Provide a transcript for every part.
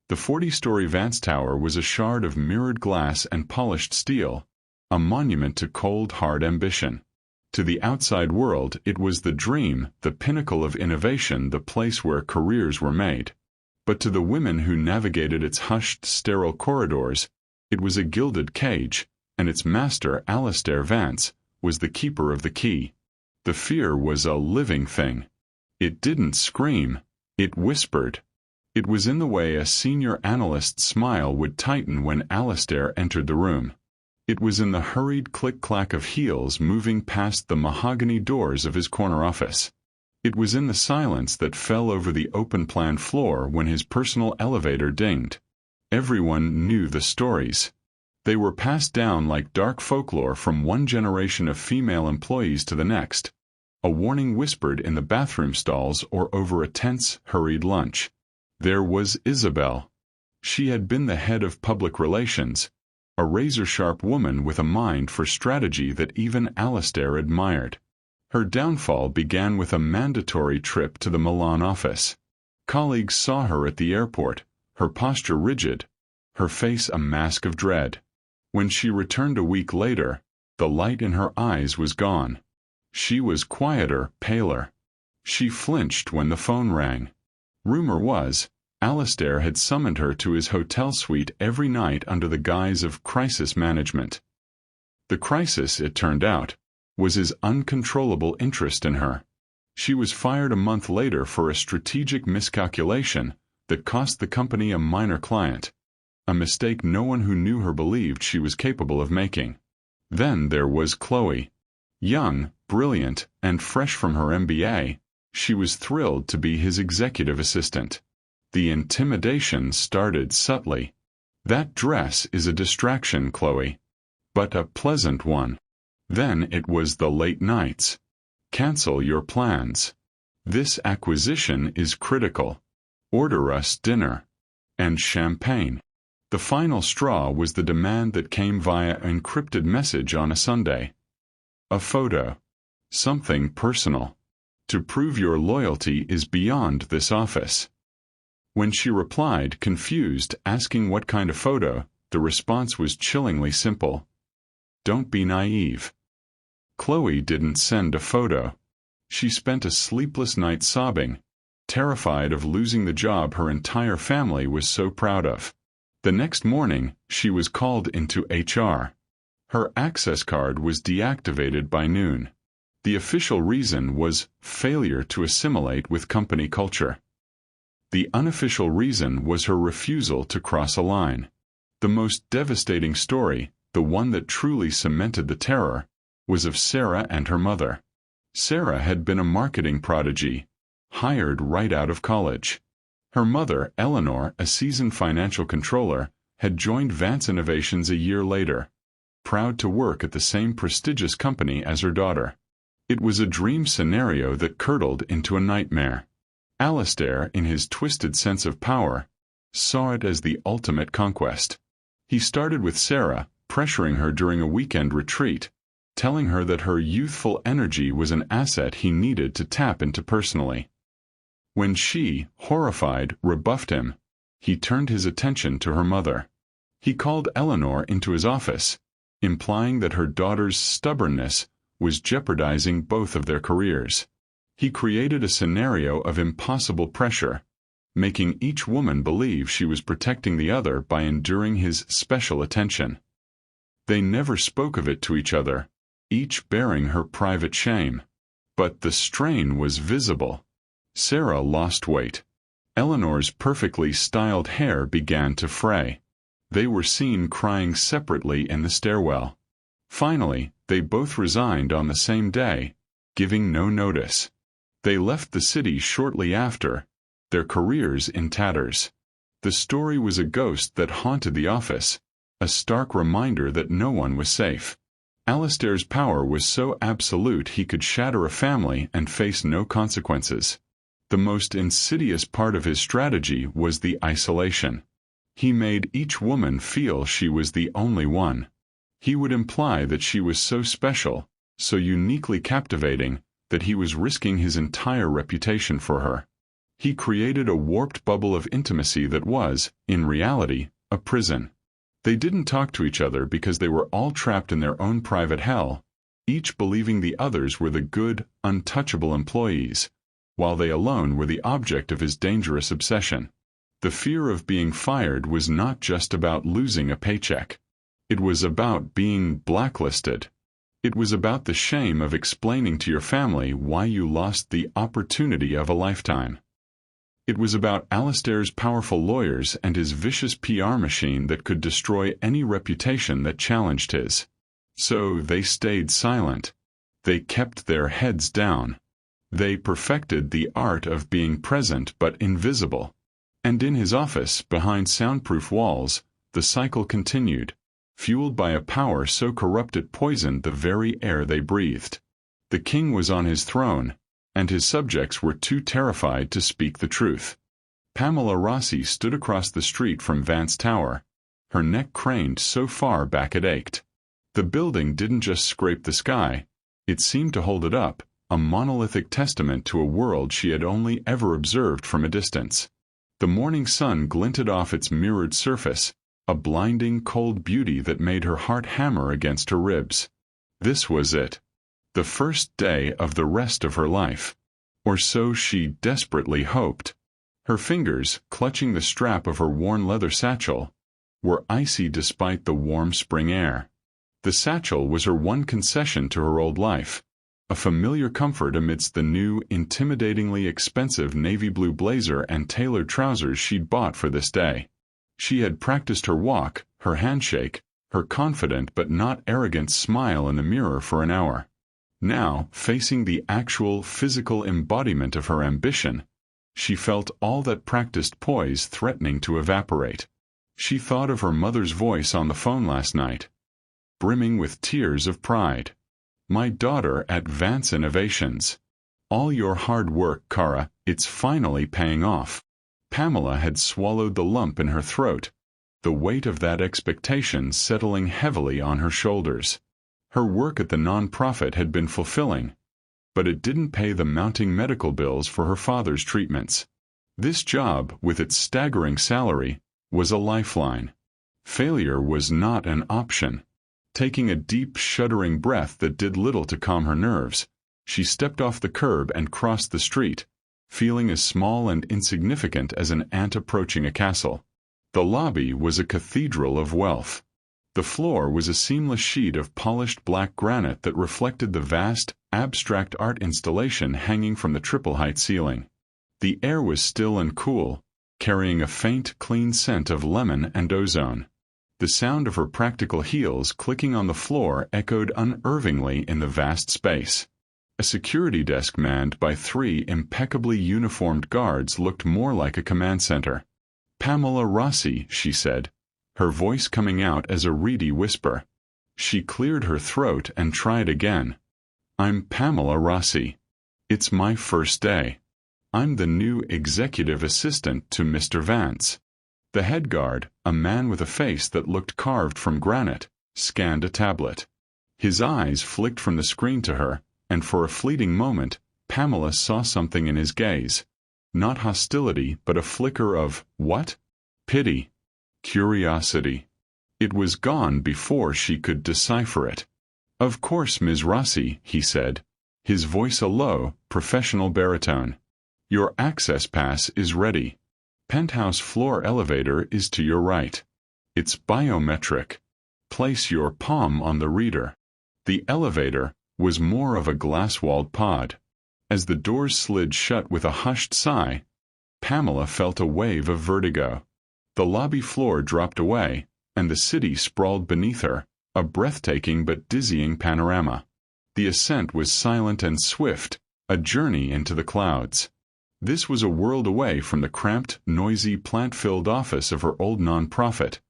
The 40-story Vance Tower was a shard of mirrored glass and polished steel, a monument to cold, hard ambition. To the outside world, it was the dream, the pinnacle of innovation, the place where careers were made. But to the women who navigated its hushed, sterile corridors, it was a gilded cage, and its master, Alistair Vance, was the keeper of the key. The fear was a living thing. It didn't scream, it whispered. It was in the way a senior analyst's smile would tighten when Alistair entered the room. It was in the hurried click-clack of heels moving past the mahogany doors of his corner office. It was in the silence that fell over the open-plan floor when his personal elevator dinged. Everyone knew the stories. They were passed down like dark folklore from one generation of female employees to the next. A warning whispered in the bathroom stalls or over a tense, hurried lunch. There was Isabel. She had been the head of public relations, a razor-sharp woman with a mind for strategy that even Alistair admired. Her downfall began with a mandatory trip to the Milan office. Colleagues saw her at the airport, her posture rigid, her face a mask of dread. When she returned a week later, the light in her eyes was gone. She was quieter, paler. She flinched when the phone rang. Rumor was, Alistair had summoned her to his hotel suite every night under the guise of crisis management. The crisis, it turned out, was his uncontrollable interest in her. She was fired a month later for a strategic miscalculation that cost the company a minor client, a mistake no one who knew her believed she was capable of making. Then there was Chloe. Young, brilliant, and fresh from her MBA, she was thrilled to be his executive assistant. The intimidation started subtly. "That dress is a distraction, Chloe." But a pleasant one. Then it was the late nights. "Cancel your plans. This acquisition is critical. Order us dinner." And champagne. The final straw was the demand that came via encrypted message on a Sunday. A photo. Something personal. "To prove your loyalty is beyond this office." When she replied, confused, asking what kind of photo, the response was chillingly simple. "Don't be naive." Chloe didn't send a photo. She spent a sleepless night sobbing, terrified of losing the job her entire family was so proud of. The next morning, she was called into HR. Her access card was deactivated by noon. The official reason was failure to assimilate with company culture. The unofficial reason was her refusal to cross a line. The most devastating story, the one that truly cemented the terror, was of Sarah and her mother. Sarah had been a marketing prodigy, hired right out of college. Her mother, Eleanor, a seasoned financial controller, had joined Vance Innovations a year later, proud to work at the same prestigious company as her daughter. It was a dream scenario that curdled into a nightmare. Alistair, in his twisted sense of power, saw it as the ultimate conquest. He started with Sarah, pressuring her during a weekend retreat, telling her that her youthful energy was an asset he needed to tap into personally. When she, horrified, rebuffed him, he turned his attention to her mother. He called Eleanor into his office, implying that her daughter's stubbornness was jeopardizing both of their careers. He created a scenario of impossible pressure, making each woman believe she was protecting the other by enduring his special attention. They never spoke of it to each other, each bearing her private shame. But the strain was visible. Sarah lost weight. Eleanor's perfectly styled hair began to fray. They were seen crying separately in the stairwell. Finally, they both resigned on the same day, giving no notice. They left the city shortly after, their careers in tatters. The story was a ghost that haunted the office, a stark reminder that no one was safe. Alistair's power was so absolute he could shatter a family and face no consequences. The most insidious part of his strategy was the isolation. He made each woman feel she was the only one. He would imply that she was so special, so uniquely captivating, that he was risking his entire reputation for her. He created a warped bubble of intimacy that was, in reality, a prison. They didn't talk to each other because they were all trapped in their own private hell, each believing the others were the good, untouchable employees, while they alone were the object of his dangerous obsession. The fear of being fired was not just about losing a paycheck. It was about being blacklisted. It was about the shame of explaining to your family why you lost the opportunity of a lifetime. It was about Alistair's powerful lawyers and his vicious PR machine that could destroy any reputation that challenged his. So they stayed silent. They kept their heads down. They perfected the art of being present but invisible. And in his office, behind soundproof walls, the cycle continued, fueled by a power so corrupt it poisoned the very air they breathed. The king was on his throne, and his subjects were too terrified to speak the truth. Pamela Rossi stood across the street from Vance Tower, her neck craned so far back it ached. The building didn't just scrape the sky, it seemed to hold it up, a monolithic testament to a world she had only ever observed from a distance. The morning sun glinted off its mirrored surface, a blinding, cold beauty that made her heart hammer against her ribs. This was it. The first day of the rest of her life. Or so she desperately hoped. Her fingers, clutching the strap of her worn leather satchel, were icy despite the warm spring air. The satchel was her one concession to her old life, a familiar comfort amidst the new, intimidatingly expensive navy blue blazer and tailored trousers she'd bought for this day. She had practiced her walk, her handshake, her confident but not arrogant smile in the mirror for an hour. Now, facing the actual physical embodiment of her ambition, she felt all that practiced poise threatening to evaporate. She thought of her mother's voice on the phone last night, brimming with tears of pride. "My daughter at Vance Innovations. All your hard work, Cara, it's finally paying off." Pamela had swallowed the lump in her throat, the weight of that expectation settling heavily on her shoulders. Her work at the non-profit had been fulfilling, but it didn't pay the mounting medical bills for her father's treatments. This job, with its staggering salary, was a lifeline. Failure was not an option. Taking a deep, shuddering breath that did little to calm her nerves, she stepped off the curb and crossed the street, feeling as small and insignificant as an ant approaching a castle. The lobby was a cathedral of wealth. The floor was a seamless sheet of polished black granite that reflected the vast, abstract art installation hanging from the triple-height ceiling. The air was still and cool, carrying a faint, clean scent of lemon and ozone. The sound of her practical heels clicking on the floor echoed unervingly in the vast space. A security desk manned by 3 impeccably uniformed guards looked more like a command center. "Pamela Rossi," she said, her voice coming out as a reedy whisper. She cleared her throat and tried again. "I'm Pamela Rossi. It's my first day. I'm the new executive assistant to Mr. Vance." The head guard, a man with a face that looked carved from granite, scanned a tablet. His eyes flicked from the screen to her, and for a fleeting moment, Pamela saw something in his gaze. Not hostility, but a flicker of, what? Pity. Curiosity. It was gone before she could decipher it. "Of course, Ms. Rossi," he said, his voice a low, professional baritone. "Your access pass is ready. Penthouse floor elevator is to your right. It's biometric. Place your palm on the reader." The elevator was more of a glass-walled pod. As the doors slid shut with a hushed sigh, Pamela felt a wave of vertigo. The lobby floor dropped away, and the city sprawled beneath her, a breathtaking but dizzying panorama. The ascent was silent and swift, a journey into the clouds. This was a world away from the cramped, noisy, plant-filled office of her old non-profit,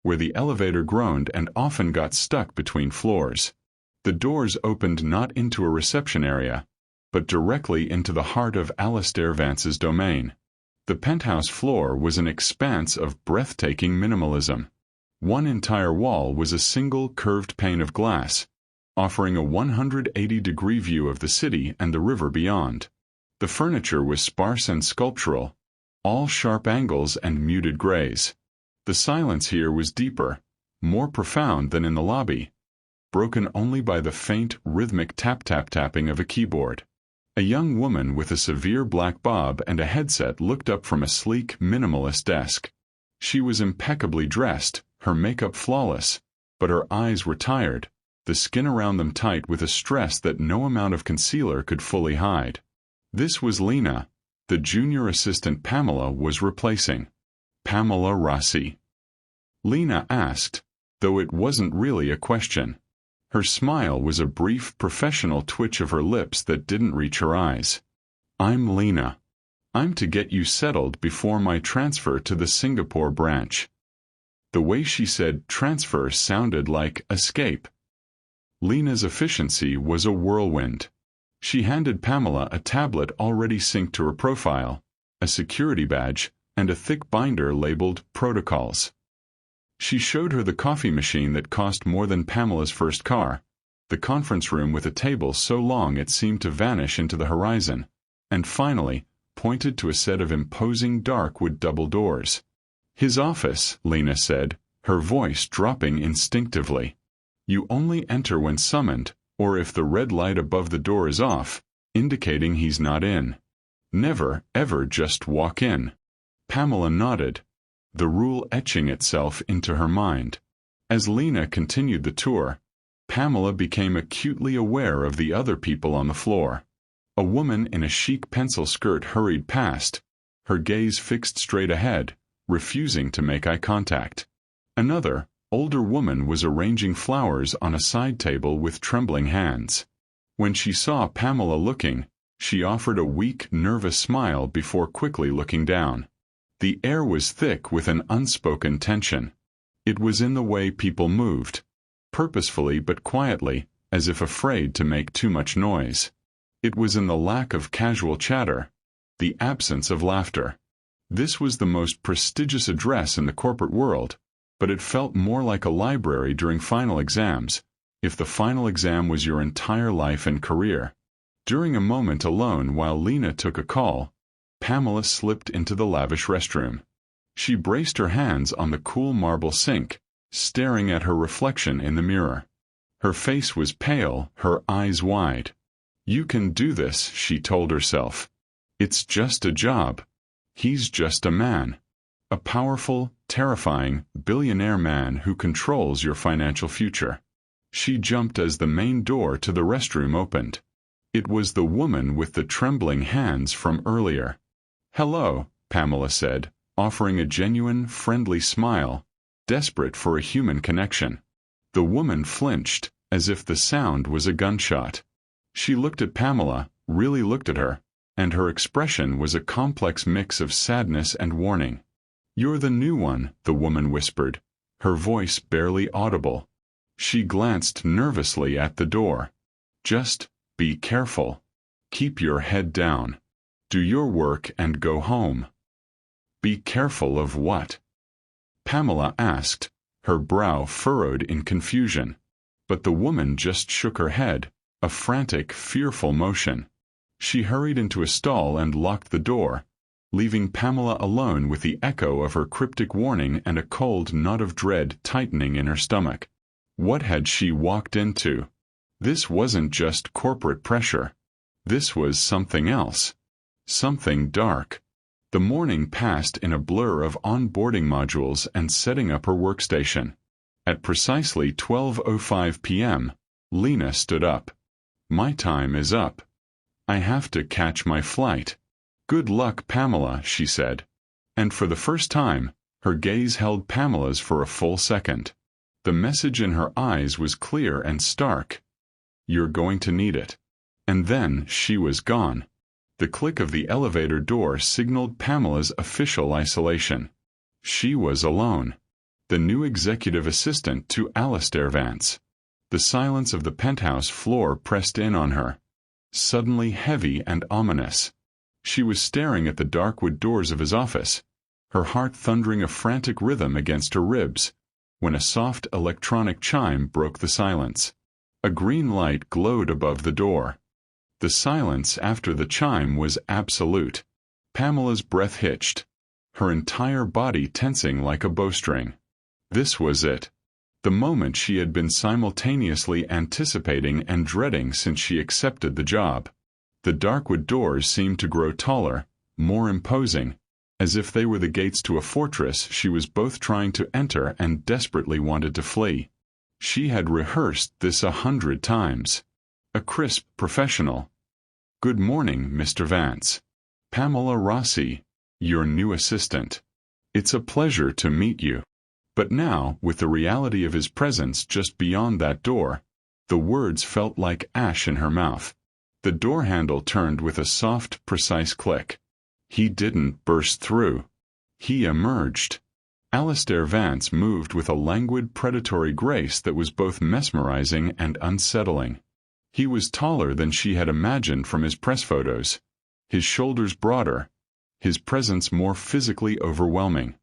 where the elevator groaned and often got stuck between floors. The doors opened not into a reception area, but directly into the heart of Alistair Vance's domain. The penthouse floor was an expanse of breathtaking minimalism. One entire wall was a single curved pane of glass, offering a 180-degree view of the city and the river beyond. The furniture was sparse and sculptural, all sharp angles and muted grays. The silence here was deeper, more profound than in the lobby, broken only by the faint, rhythmic tap-tap-tapping of a keyboard. A young woman with a severe black bob and a headset looked up from a sleek, minimalist desk. She was impeccably dressed, her makeup flawless, but her eyes were tired, the skin around them tight with a stress that no amount of concealer could fully hide. This was Lena, the junior assistant Pamela was replacing. Pamela Rossi. Lena asked, though it wasn't really a question. Her smile was a brief, professional twitch of her lips that didn't reach her eyes. "I'm Lena. I'm to get you settled before my transfer to the Singapore branch." The way she said transfer sounded like escape. Lena's efficiency was a whirlwind. She handed Pamela a tablet already synced to her profile, a security badge, and a thick binder labeled Protocols. She showed her the coffee machine that cost more than Pamela's first car, the conference room with a table so long it seemed to vanish into the horizon, and finally pointed to a set of imposing dark wood double doors. "His office," Lena said, her voice dropping instinctively. "You only enter when summoned, or if the red light above the door is off, indicating he's not in. Never, ever just walk in." Pamela nodded, the rule etching itself into her mind. As Lena continued the tour, Pamela became acutely aware of the other people on the floor. A woman in a chic pencil skirt hurried past, her gaze fixed straight ahead, refusing to make eye contact. Another, older woman was arranging flowers on a side table with trembling hands. When she saw Pamela looking, she offered a weak, nervous smile before quickly looking down. The air was thick with an unspoken tension. It was in the way people moved, purposefully but quietly, as if afraid to make too much noise. It was in the lack of casual chatter, the absence of laughter. This was the most prestigious address in the corporate world, but it felt more like a library during final exams, if the final exam was your entire life and career. During a moment alone while Lena took a call, Pamela slipped into the lavish restroom. She braced her hands on the cool marble sink, staring at her reflection in the mirror. Her face was pale, her eyes wide. "You can do this," she told herself. "It's just a job. He's just a man. A powerful, terrifying, billionaire man who controls your financial future." She jumped as the main door to the restroom opened. It was the woman with the trembling hands from earlier. "Hello," Pamela said, offering a genuine, friendly smile, desperate for a human connection. The woman flinched, as if the sound was a gunshot. She looked at Pamela, really looked at her, and her expression was a complex mix of sadness and warning. "You're the new one," the woman whispered, her voice barely audible. She glanced nervously at the door. "Just be careful. Keep your head down. Do your work and go home." "Be careful of what?" Pamela asked, her brow furrowed in confusion. But the woman just shook her head, a frantic, fearful motion. She hurried into a stall and locked the door, leaving Pamela alone with the echo of her cryptic warning and a cold knot of dread tightening in her stomach. What had she walked into? This wasn't just corporate pressure. This was something else. Something dark. The morning passed in a blur of onboarding modules and setting up her workstation. At precisely 12:05 p.m., Lena stood up. "My time is up. I have to catch my flight." "Good luck, Pamela," she said. And for the first time, her gaze held Pamela's for a full second. The message in her eyes was clear and stark. "You're going to need it." And then she was gone. The click of the elevator door signaled Pamela's official isolation. She was alone. The new executive assistant to Alistair Vance. The silence of the penthouse floor pressed in on her, suddenly heavy and ominous. She was staring at the dark wood doors of his office, her heart thundering a frantic rhythm against her ribs, when a soft electronic chime broke the silence. A green light glowed above the door. The silence after the chime was absolute. Pamela's breath hitched, her entire body tensing like a bowstring. This was it. The moment she had been simultaneously anticipating and dreading since she accepted the job. The darkwood doors seemed to grow taller, more imposing, as if they were the gates to a fortress she was both trying to enter and desperately wanted to flee. She had rehearsed this 100 times. A crisp professional. "Good morning, Mr. Vance. Pamela Rossi, your new assistant. It's a pleasure to meet you." But now, with the reality of his presence just beyond that door, the words felt like ash in her mouth. The door handle turned with a soft, precise click. He didn't burst through. He emerged. Alistair Vance moved with a languid, predatory grace that was both mesmerizing and unsettling. He was taller than she had imagined from his press photos, his shoulders broader, his presence more physically overwhelming.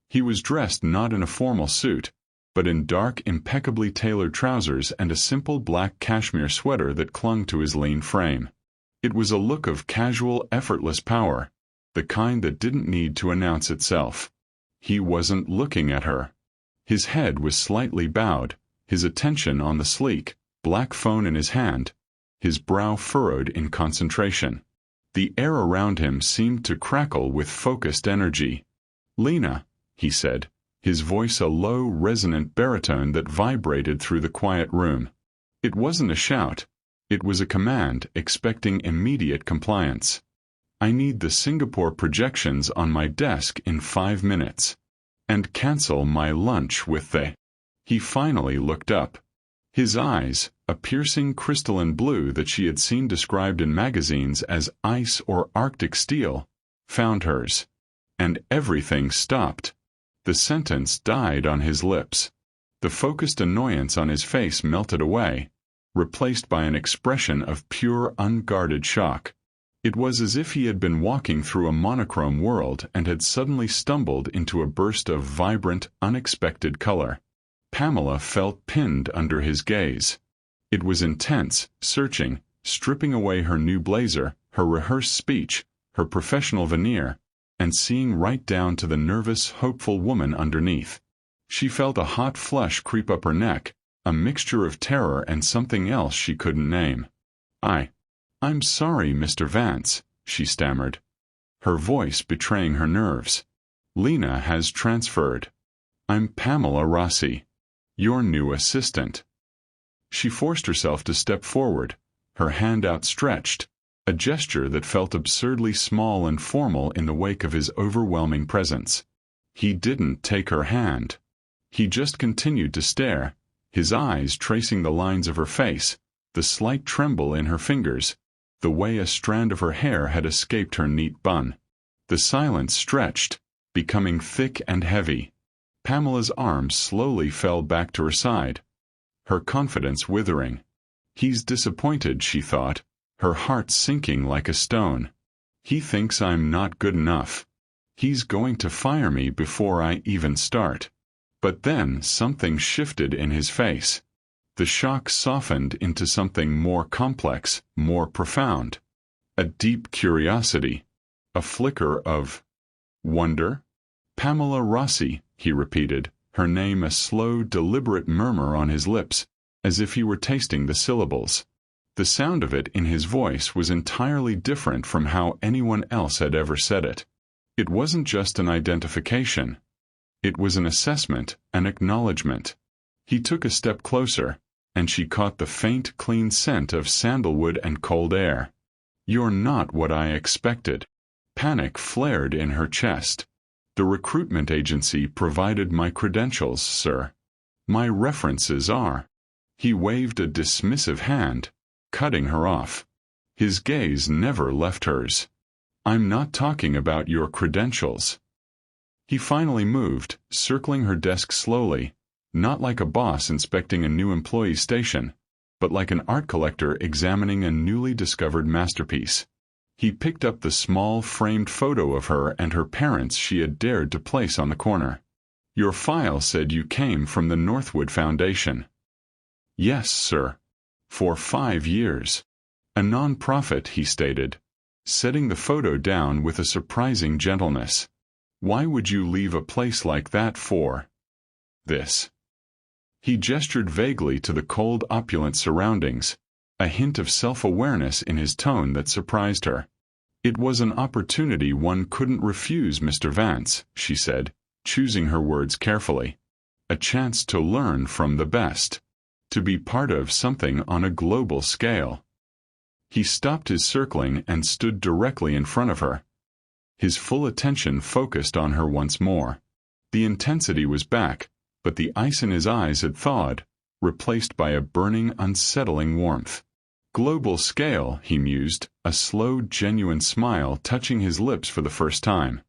He was dressed not in a formal suit, but in dark, impeccably tailored trousers and a simple black cashmere sweater that clung to his lean frame. It was a look of casual, effortless power, the kind that didn't need to announce itself. He wasn't looking at her. His head was slightly bowed, his attention on the sleek, black phone in his hand, his brow furrowed in concentration. The air around him seemed to crackle with focused energy. "Lena," he said, his voice a low, resonant baritone that vibrated through the quiet room. It wasn't a shout. It was a command, expecting immediate compliance. "I need the Singapore projections on my desk in 5 minutes. And cancel my lunch with the—" He finally looked up. His eyes, a piercing crystalline blue that she had seen described in magazines as ice or Arctic steel, found hers. And everything stopped. The sentence died on his lips. The focused annoyance on his face melted away, replaced by an expression of pure, unguarded shock. It was as if he had been walking through a monochrome world and had suddenly stumbled into a burst of vibrant, unexpected color. Pamela felt pinned under his gaze. It was intense, searching, stripping away her new blazer, her rehearsed speech, her professional veneer, and seeing right down to the nervous, hopeful woman underneath. She felt a hot flush creep up her neck, a mixture of terror and something else she couldn't name. I'm sorry, Mr. Vance," she stammered, her voice betraying her nerves. "Lena has transferred. I'm Pamela Rossi, your new assistant." She forced herself to step forward, her hand outstretched, a gesture that felt absurdly small and formal in the wake of his overwhelming presence. He didn't take her hand. He just continued to stare, his eyes tracing the lines of her face, the slight tremble in her fingers, the way a strand of her hair had escaped her neat bun. The silence stretched, becoming thick and heavy. Pamela's arms slowly fell back to her side, her confidence withering. He's disappointed, she thought, her heart sinking like a stone. He thinks I'm not good enough. He's going to fire me before I even start. But then something shifted in his face. The shock softened into something more complex, more profound. A deep curiosity. A flicker of wonder. "Pamela Rossi," he repeated, her name a slow, deliberate murmur on his lips, as if he were tasting the syllables. The sound of it in his voice was entirely different from how anyone else had ever said it. It wasn't just an identification. It was an assessment, an acknowledgement. He took a step closer, and she caught the faint, clean scent of sandalwood and cold air. "You're not what I expected." Panic flared in her chest. "The recruitment agency provided my credentials, sir. My references are—" He waved a dismissive hand, cutting her off. His gaze never left hers. "I'm not talking about your credentials." He finally moved, circling her desk slowly, not like a boss inspecting a new employee station, but like an art collector examining a newly discovered masterpiece. He picked up the small framed photo of her and her parents she had dared to place on the corner. "Your file said you came from the Northwood Foundation." "Yes, sir. For 5 years." A non-profit, he stated, setting the photo down with a surprising gentleness. Why would you leave a place like that for this? He gestured vaguely to the cold, opulent surroundings, a hint of self-awareness in his tone that surprised her. It was an opportunity one couldn't refuse, Mr. Vance, she said, choosing her words carefully. A chance to learn from the best. To be part of something on a global scale. He stopped his circling and stood directly in front of her. His full attention focused on her once more. The intensity was back, but the ice in his eyes had thawed, replaced by a burning, unsettling warmth. Global scale, he mused, a slow, genuine smile touching his lips for the first time.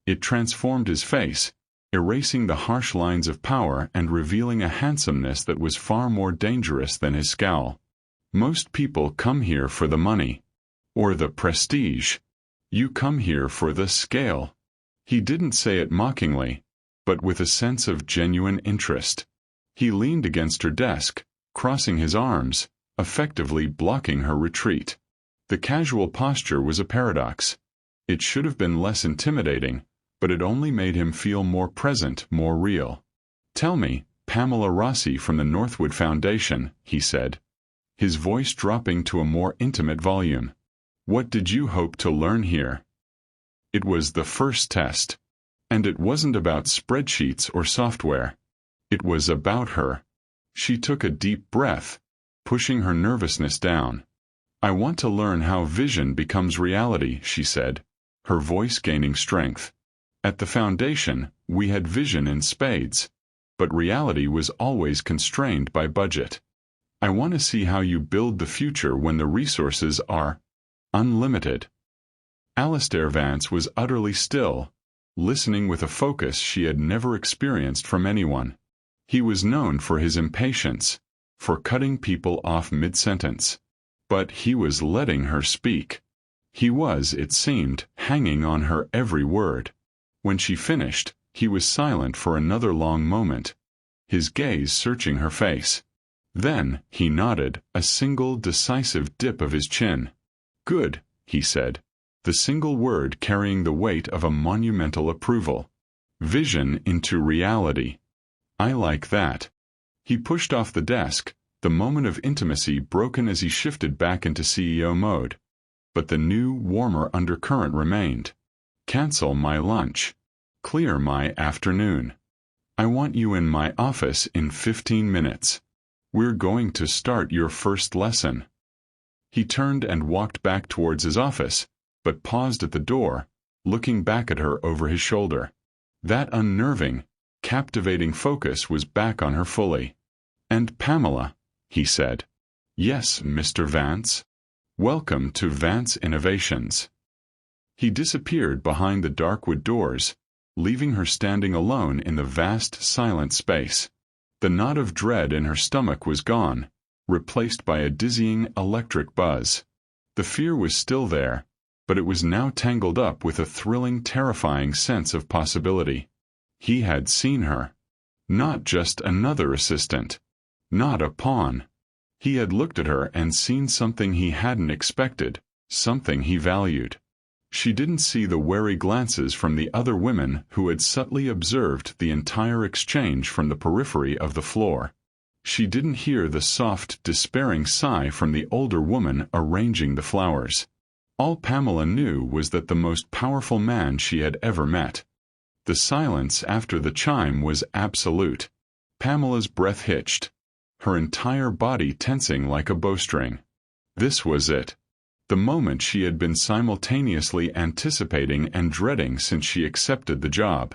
It transformed his face, erasing the harsh lines of power and revealing a handsomeness that was far more dangerous than his scowl. Most people come here for the money. Or the prestige. You come here for the scale. He didn't say it mockingly, but with a sense of genuine interest. He leaned against her desk, crossing his arms, effectively blocking her retreat. The casual posture was a paradox. It should have been less intimidating, but it only made him feel more present, more real. Tell me, Pamela Rossi from the Northwood Foundation, he said, his voice dropping to a more intimate volume. What did you hope to learn here? It was the first test. And it wasn't about spreadsheets or software. It was about her. She took a deep breath, pushing her nervousness down. I want to learn how vision becomes reality, she said, her voice gaining strength. At the foundation, we had vision in spades, but reality was always constrained by budget. I want to see how you build the future when the resources are unlimited. Alistair Vance was utterly still, listening with a focus she had never experienced from anyone. He was known for his impatience, for cutting people off mid-sentence. But he was letting her speak. He was, it seemed, hanging on her every word. When she finished, he was silent for another long moment, his gaze searching her face. Then, he nodded, a single decisive dip of his chin. Good, he said, the single word carrying the weight of a monumental approval. Vision into reality. I like that. He pushed off the desk, the moment of intimacy broken as he shifted back into CEO mode. But the new, warmer undercurrent remained. Cancel my lunch. Clear my afternoon. I want you in my office in 15 minutes. We're going to start your first lesson. He turned and walked back towards his office, but paused at the door, looking back at her over his shoulder. That unnerving, captivating focus was back on her fully. And Pamela, he said. Yes, Mr. Vance. Welcome to Vance Innovations. He disappeared behind the dark wood doors, leaving her standing alone in the vast, silent space. The knot of dread in her stomach was gone, replaced by a dizzying, electric buzz. The fear was still there, but it was now tangled up with a thrilling, terrifying sense of possibility. He had seen her. Not just another assistant. Not a pawn. He had looked at her and seen something he hadn't expected, something he valued. She didn't see the wary glances from the other women who had subtly observed the entire exchange from the periphery of the floor. She didn't hear the soft, despairing sigh from the older woman arranging the flowers. All Pamela knew was that the most powerful man she had ever met. The silence after the chime was absolute. Pamela's breath hitched, her entire body tensing like a bowstring. This was it. The moment she had been simultaneously anticipating and dreading since she accepted the job.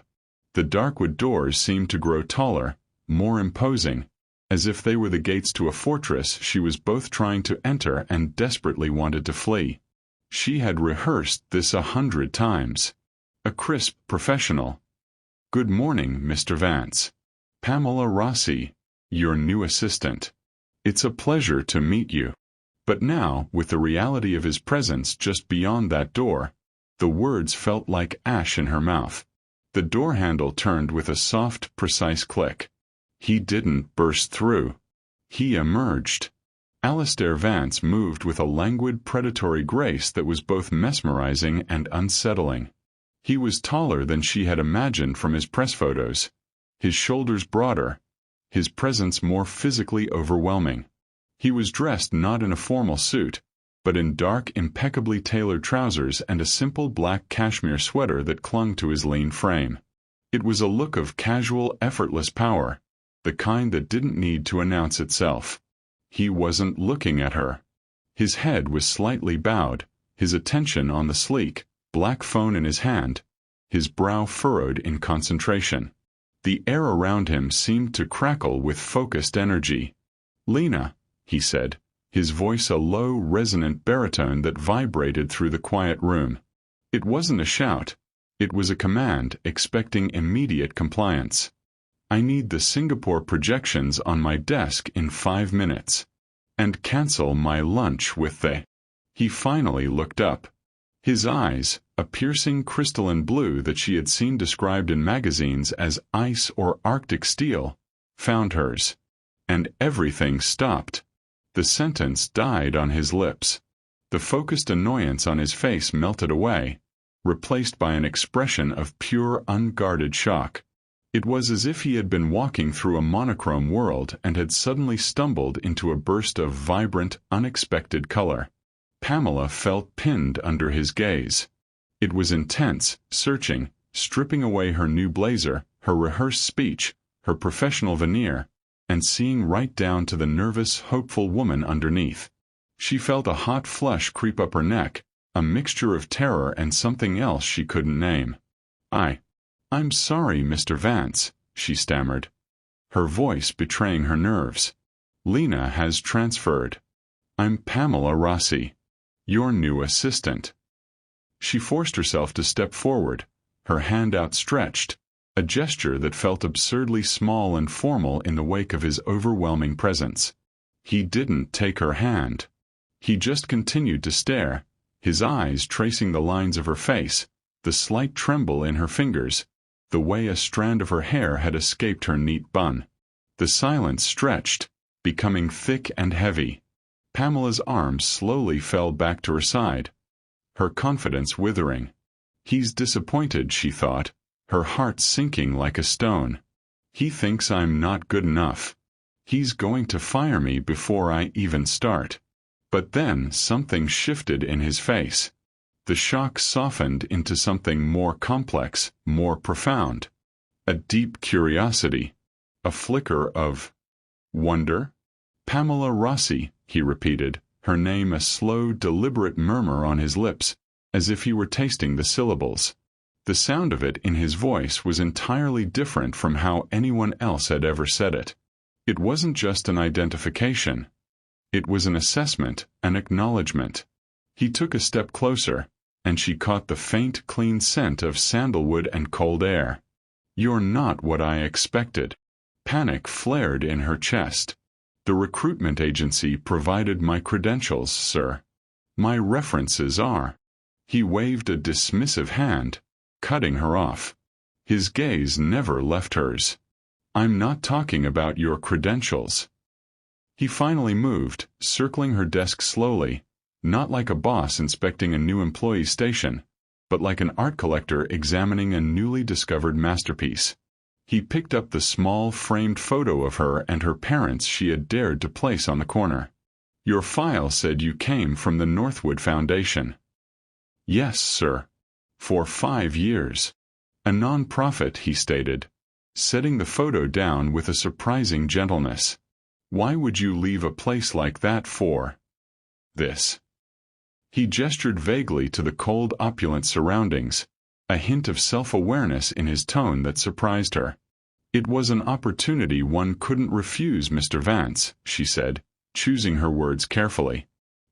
The darkwood doors seemed to grow taller, more imposing, as if they were the gates to a fortress she was both trying to enter and desperately wanted to flee. She had rehearsed this 100 times. A crisp professional. Good morning, Mr. Vance. Pamela Rossi, your new assistant. It's a pleasure to meet you. But now, with the reality of his presence just beyond that door, the words felt like ash in her mouth. The door handle turned with a soft, precise click. He didn't burst through. He emerged. Alistair Vance moved with a languid, predatory grace that was both mesmerizing and unsettling. He was taller than she had imagined from his press photos, his shoulders broader, his presence more physically overwhelming. He was dressed not in a formal suit, but in dark, impeccably tailored trousers and a simple black cashmere sweater that clung to his lean frame. It was a look of casual, effortless power, the kind that didn't need to announce itself. He wasn't looking at her. His head was slightly bowed, his attention on the sleek, black phone in his hand, his brow furrowed in concentration. The air around him seemed to crackle with focused energy. "Lena," he said, his voice a low, resonant baritone that vibrated through the quiet room. It wasn't a shout. It was a command, expecting immediate compliance. "I need the Singapore projections on my desk in 5 minutes. And cancel my lunch with the—" He finally looked up. His eyes, a piercing crystalline blue that she had seen described in magazines as ice or Arctic steel, found hers. And everything stopped. The sentence died on his lips. The focused annoyance on his face melted away, replaced by an expression of pure, unguarded shock. It was as if he had been walking through a monochrome world and had suddenly stumbled into a burst of vibrant, unexpected color. Pamela felt pinned under his gaze. It was intense, searching, stripping away her new blazer, her rehearsed speech, her professional veneer, and seeing right down to the nervous, hopeful woman underneath. She felt a hot flush creep up her neck, a mixture of terror and something else she couldn't name. I'm sorry, Mr. Vance," she stammered, her voice betraying her nerves. "Lena has transferred. I'm Pamela Rossi, your new assistant." She forced herself to step forward, her hand outstretched, a gesture that felt absurdly small and formal in the wake of his overwhelming presence. He didn't take her hand. He just continued to stare, his eyes tracing the lines of her face, the slight tremble in her fingers, the way a strand of her hair had escaped her neat bun. The silence stretched, becoming thick and heavy. Pamela's arms slowly fell back to her side, her confidence withering. "He's disappointed," she thought, her heart sinking like a stone. "He thinks I'm not good enough. He's going to fire me before I even start." But then something shifted in his face. The shock softened into something more complex, more profound. A deep curiosity. A flicker of wonder. "Pamela Rossi," he repeated, her name a slow, deliberate murmur on his lips, as if he were tasting the syllables. The sound of it in his voice was entirely different from how anyone else had ever said it. It wasn't just an identification. It was an assessment, an acknowledgement. He took a step closer, and she caught the faint, clean scent of sandalwood and cold air. "You're not what I expected." Panic flared in her chest. "The recruitment agency provided my credentials, sir. My references are—" He waved a dismissive hand, cutting her off. His gaze never left hers. "I'm not talking about your credentials." He finally moved, circling her desk slowly, not like a boss inspecting a new employee station, but like an art collector examining a newly discovered masterpiece. He picked up the small framed photo of her and her parents she had dared to place on the corner. "Your file said you came from the Northwood Foundation." "Yes, sir. For 5 years. A non-profit," he stated, setting the photo down with a surprising gentleness. "Why would you leave a place like that for this?" He gestured vaguely to the cold, opulent surroundings, a hint of self-awareness in his tone that surprised her. "It was an opportunity one couldn't refuse, Mr. Vance," she said, choosing her words carefully.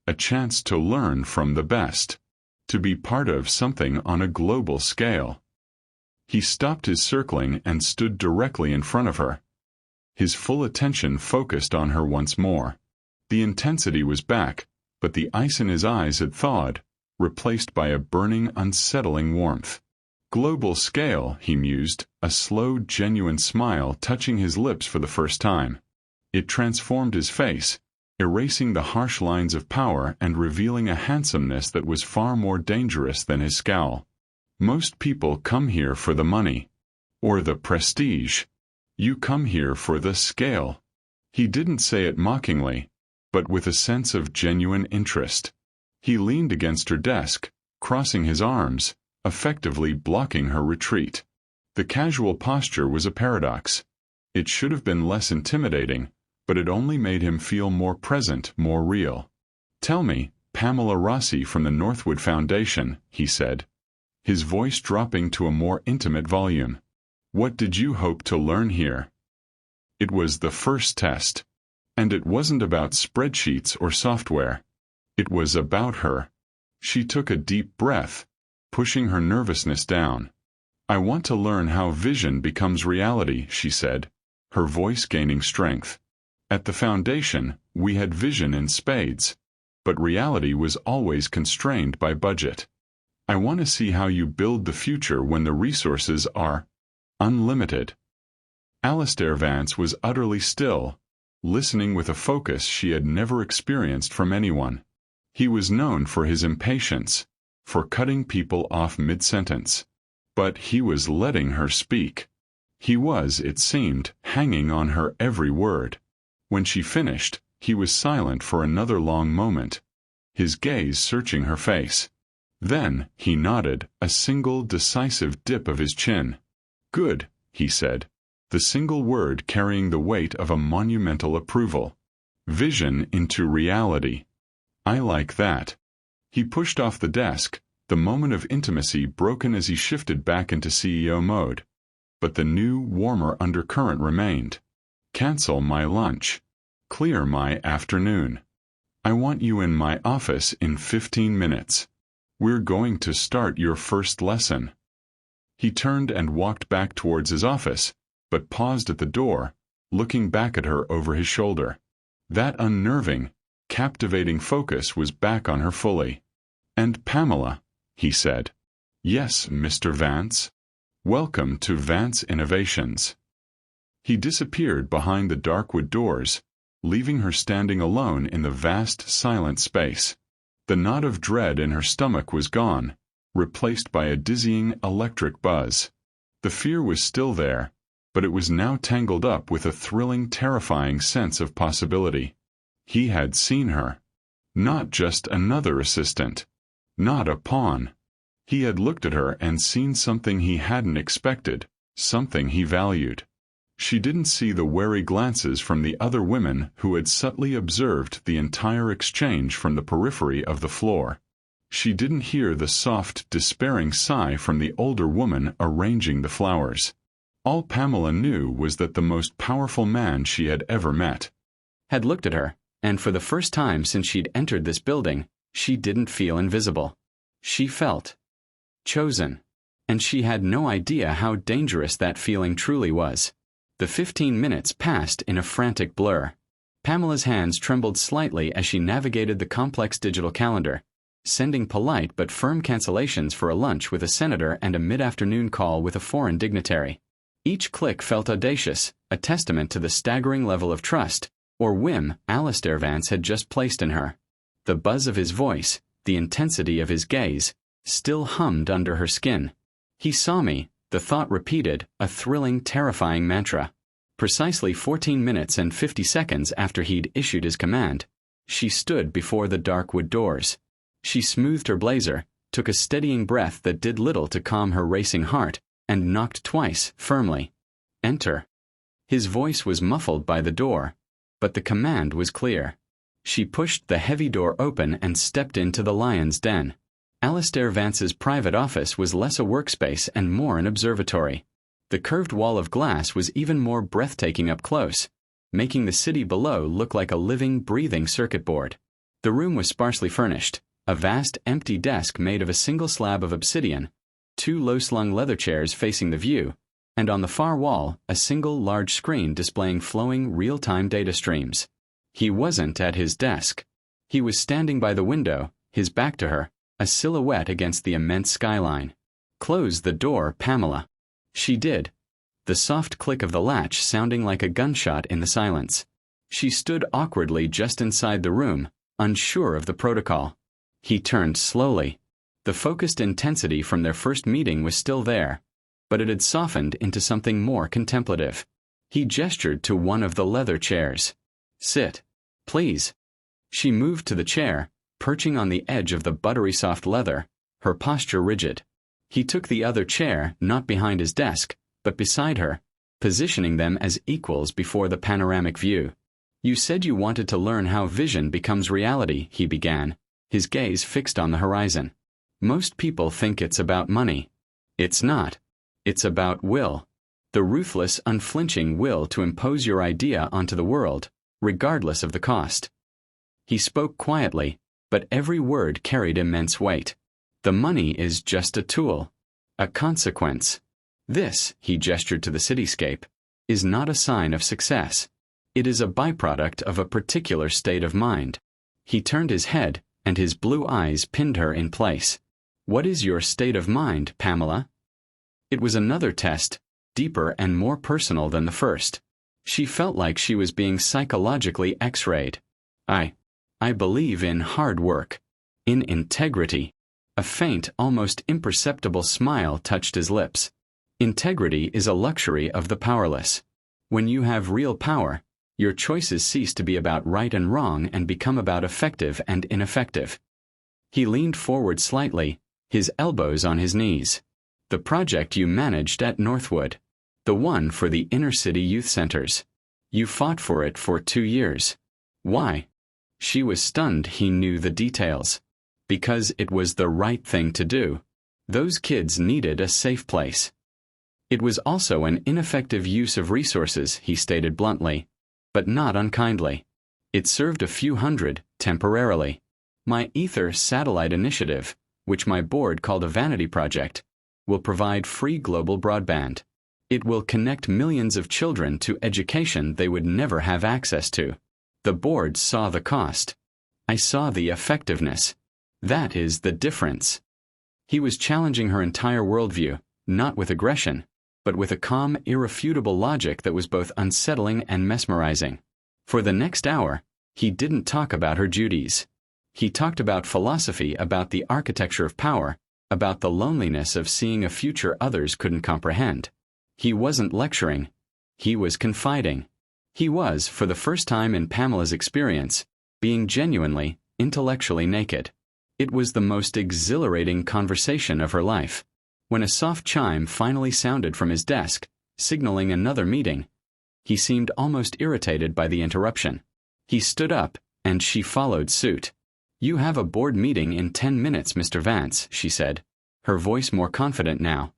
"A chance to learn from the best. To be part of something on a global scale." He stopped his circling and stood directly in front of her, his full attention focused on her once more. The intensity was back, but the ice in his eyes had thawed, replaced by a burning, unsettling warmth. "Global scale," he mused, a slow, genuine smile touching his lips for the first time. It transformed his face, erasing the harsh lines of power and revealing a handsomeness that was far more dangerous than his scowl. Most people come here for the money. Or the prestige. You come here for the scale. He didn't say it mockingly, but with a sense of genuine interest. He leaned against her desk, crossing his arms, effectively blocking her retreat. The casual posture was a paradox. It should have been less intimidating, but it only made him feel more present, more real. "Tell me, Pamela Rossi from the Northwood Foundation," he said, his voice dropping to a more intimate volume. "What did you hope to learn here?" It was the first test. And it wasn't about spreadsheets or software. It was about her. She took a deep breath, pushing her nervousness down. "I want to learn how vision becomes reality," she said, her voice gaining strength. "At the foundation, we had vision in spades, but reality was always constrained by budget. I want to see how you build the future when the resources are unlimited." Alistair Vance was utterly still, listening with a focus she had never experienced from anyone. He was known for his impatience, for cutting people off mid-sentence. But he was letting her speak. He was, it seemed, hanging on her every word. When she finished, he was silent for another long moment, his gaze searching her face. Then, he nodded, a single decisive dip of his chin. "Good," he said, the single word carrying the weight of a monumental approval. "Vision into reality. I like that." He pushed off the desk, the moment of intimacy broken as he shifted back into CEO mode. But the new, warmer undercurrent remained. "Cancel my lunch. Clear my afternoon. I want you in my office in 15 minutes. We're going to start your first lesson." He turned and walked back towards his office, but paused at the door, looking back at her over his shoulder. That unnerving, captivating focus was back on her fully. "And Pamela," he said. "Yes, Mr. Vance. Welcome to Vance Innovations." He disappeared behind the dark wood doors, leaving her standing alone in the vast, silent space. The knot of dread in her stomach was gone, replaced by a dizzying, electric buzz. The fear was still there, but it was now tangled up with a thrilling, terrifying sense of possibility. He had seen her. Not just another assistant. Not a pawn. He had looked at her and seen something he hadn't expected, something he valued. She didn't see the wary glances from the other women who had subtly observed the entire exchange from the periphery of the floor. She didn't hear the soft, despairing sigh from the older woman arranging the flowers. All Pamela knew was that the most powerful man she had ever met had looked at her, and for the first time since she'd entered this building, she didn't feel invisible. She felt chosen, and she had no idea how dangerous that feeling truly was. The 15 minutes passed in a frantic blur. Pamela's hands trembled slightly as she navigated the complex digital calendar, sending polite but firm cancellations for a lunch with a senator and a mid-afternoon call with a foreign dignitary. Each click felt audacious, a testament to the staggering level of trust, or whim, Alistair Vance had just placed in her. The buzz of his voice, the intensity of his gaze, still hummed under her skin. "He saw me," the thought repeated, a thrilling, terrifying mantra. Precisely 14 minutes and 50 seconds after he'd issued his command, she stood before the dark wood doors. She smoothed her blazer, took a steadying breath that did little to calm her racing heart, and knocked twice, firmly. "Enter." His voice was muffled by the door, but the command was clear. She pushed the heavy door open and stepped into the lion's den. Alistair Vance's private office was less a workspace and more an observatory. The curved wall of glass was even more breathtaking up close, making the city below look like a living, breathing circuit board. The room was sparsely furnished, a vast, empty desk made of a single slab of obsidian, 2 low-slung leather chairs facing the view, and on the far wall, a single large screen displaying flowing real-time data streams. He wasn't at his desk. He was standing by the window, his back to her, a silhouette against the immense skyline. "Close the door, Pamela." She did, the soft click of the latch sounding like a gunshot in the silence. She stood awkwardly just inside the room, unsure of the protocol. He turned slowly. The focused intensity from their first meeting was still there, but it had softened into something more contemplative. He gestured to one of the leather chairs. "Sit, please." She moved to the chair, perching on the edge of the buttery soft leather, her posture rigid. He took the other chair, not behind his desk, but beside her, positioning them as equals before the panoramic view. "You said you wanted to learn how vision becomes reality," he began, his gaze fixed on the horizon. "Most people think it's about money. It's not. It's about will. The ruthless, unflinching will to impose your idea onto the world, regardless of the cost." He spoke quietly, but every word carried immense weight. "The money is just a tool, a consequence. This," he gestured to the cityscape, "is not a sign of success. It is a byproduct of a particular state of mind." He turned his head, and his blue eyes pinned her in place. "What is your state of mind, Pamela?" It was another test, deeper and more personal than the first. She felt like she was being psychologically x-rayed. I believe in hard work, in integrity." A faint, almost imperceptible smile touched his lips. "Integrity is a luxury of the powerless. When you have real power, your choices cease to be about right and wrong and become about effective and ineffective." He leaned forward slightly, his elbows on his knees. "The project you managed at Northwood. The one for the inner-city youth centers. You fought for it for 2 years. Why?" She was stunned he knew the details. "Because it was the right thing to do. Those kids needed a safe place." "It was also an ineffective use of resources," he stated bluntly, but not unkindly. "It served a few hundred, temporarily. My Ether satellite initiative, which my board called a vanity project, will provide free global broadband. It will connect millions of children to education they would never have access to. The board saw the cost. I saw the effectiveness. That is the difference." He was challenging her entire worldview, not with aggression, but with a calm, irrefutable logic that was both unsettling and mesmerizing. For the next hour, he didn't talk about her duties. He talked about philosophy, about the architecture of power, about the loneliness of seeing a future others couldn't comprehend. He wasn't lecturing. He was confiding. He was, for the first time in Pamela's experience, being genuinely, intellectually naked. It was the most exhilarating conversation of her life. When a soft chime finally sounded from his desk, signaling another meeting, he seemed almost irritated by the interruption. He stood up, and she followed suit. "You have a board meeting in 10 minutes, Mr. Vance," she said, her voice more confident now.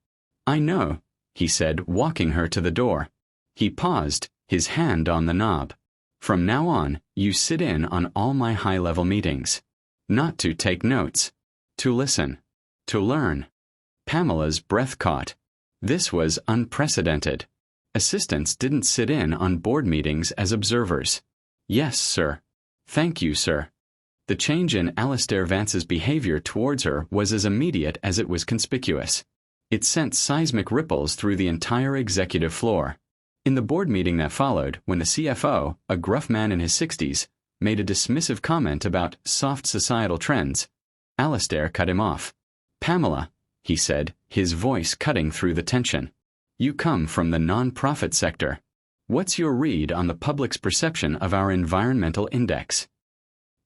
"I know," he said, walking her to the door. He paused, his hand on the knob. "From now on, you sit in on all my high-level meetings. Not to take notes. To listen. To learn." Pamela's breath caught. This was unprecedented. Assistants didn't sit in on board meetings as observers. "Yes, sir." "Thank you, sir." The change in Alistair Vance's behavior towards her was as immediate as it was conspicuous. It sent seismic ripples through the entire executive floor. In the board meeting that followed, when the CFO, a gruff man in his 60s, made a dismissive comment about soft societal trends, Alistair cut him off. "Pamela," he said, his voice cutting through the tension, "you come from the non-profit sector. What's your read on the public's perception of our environmental index?"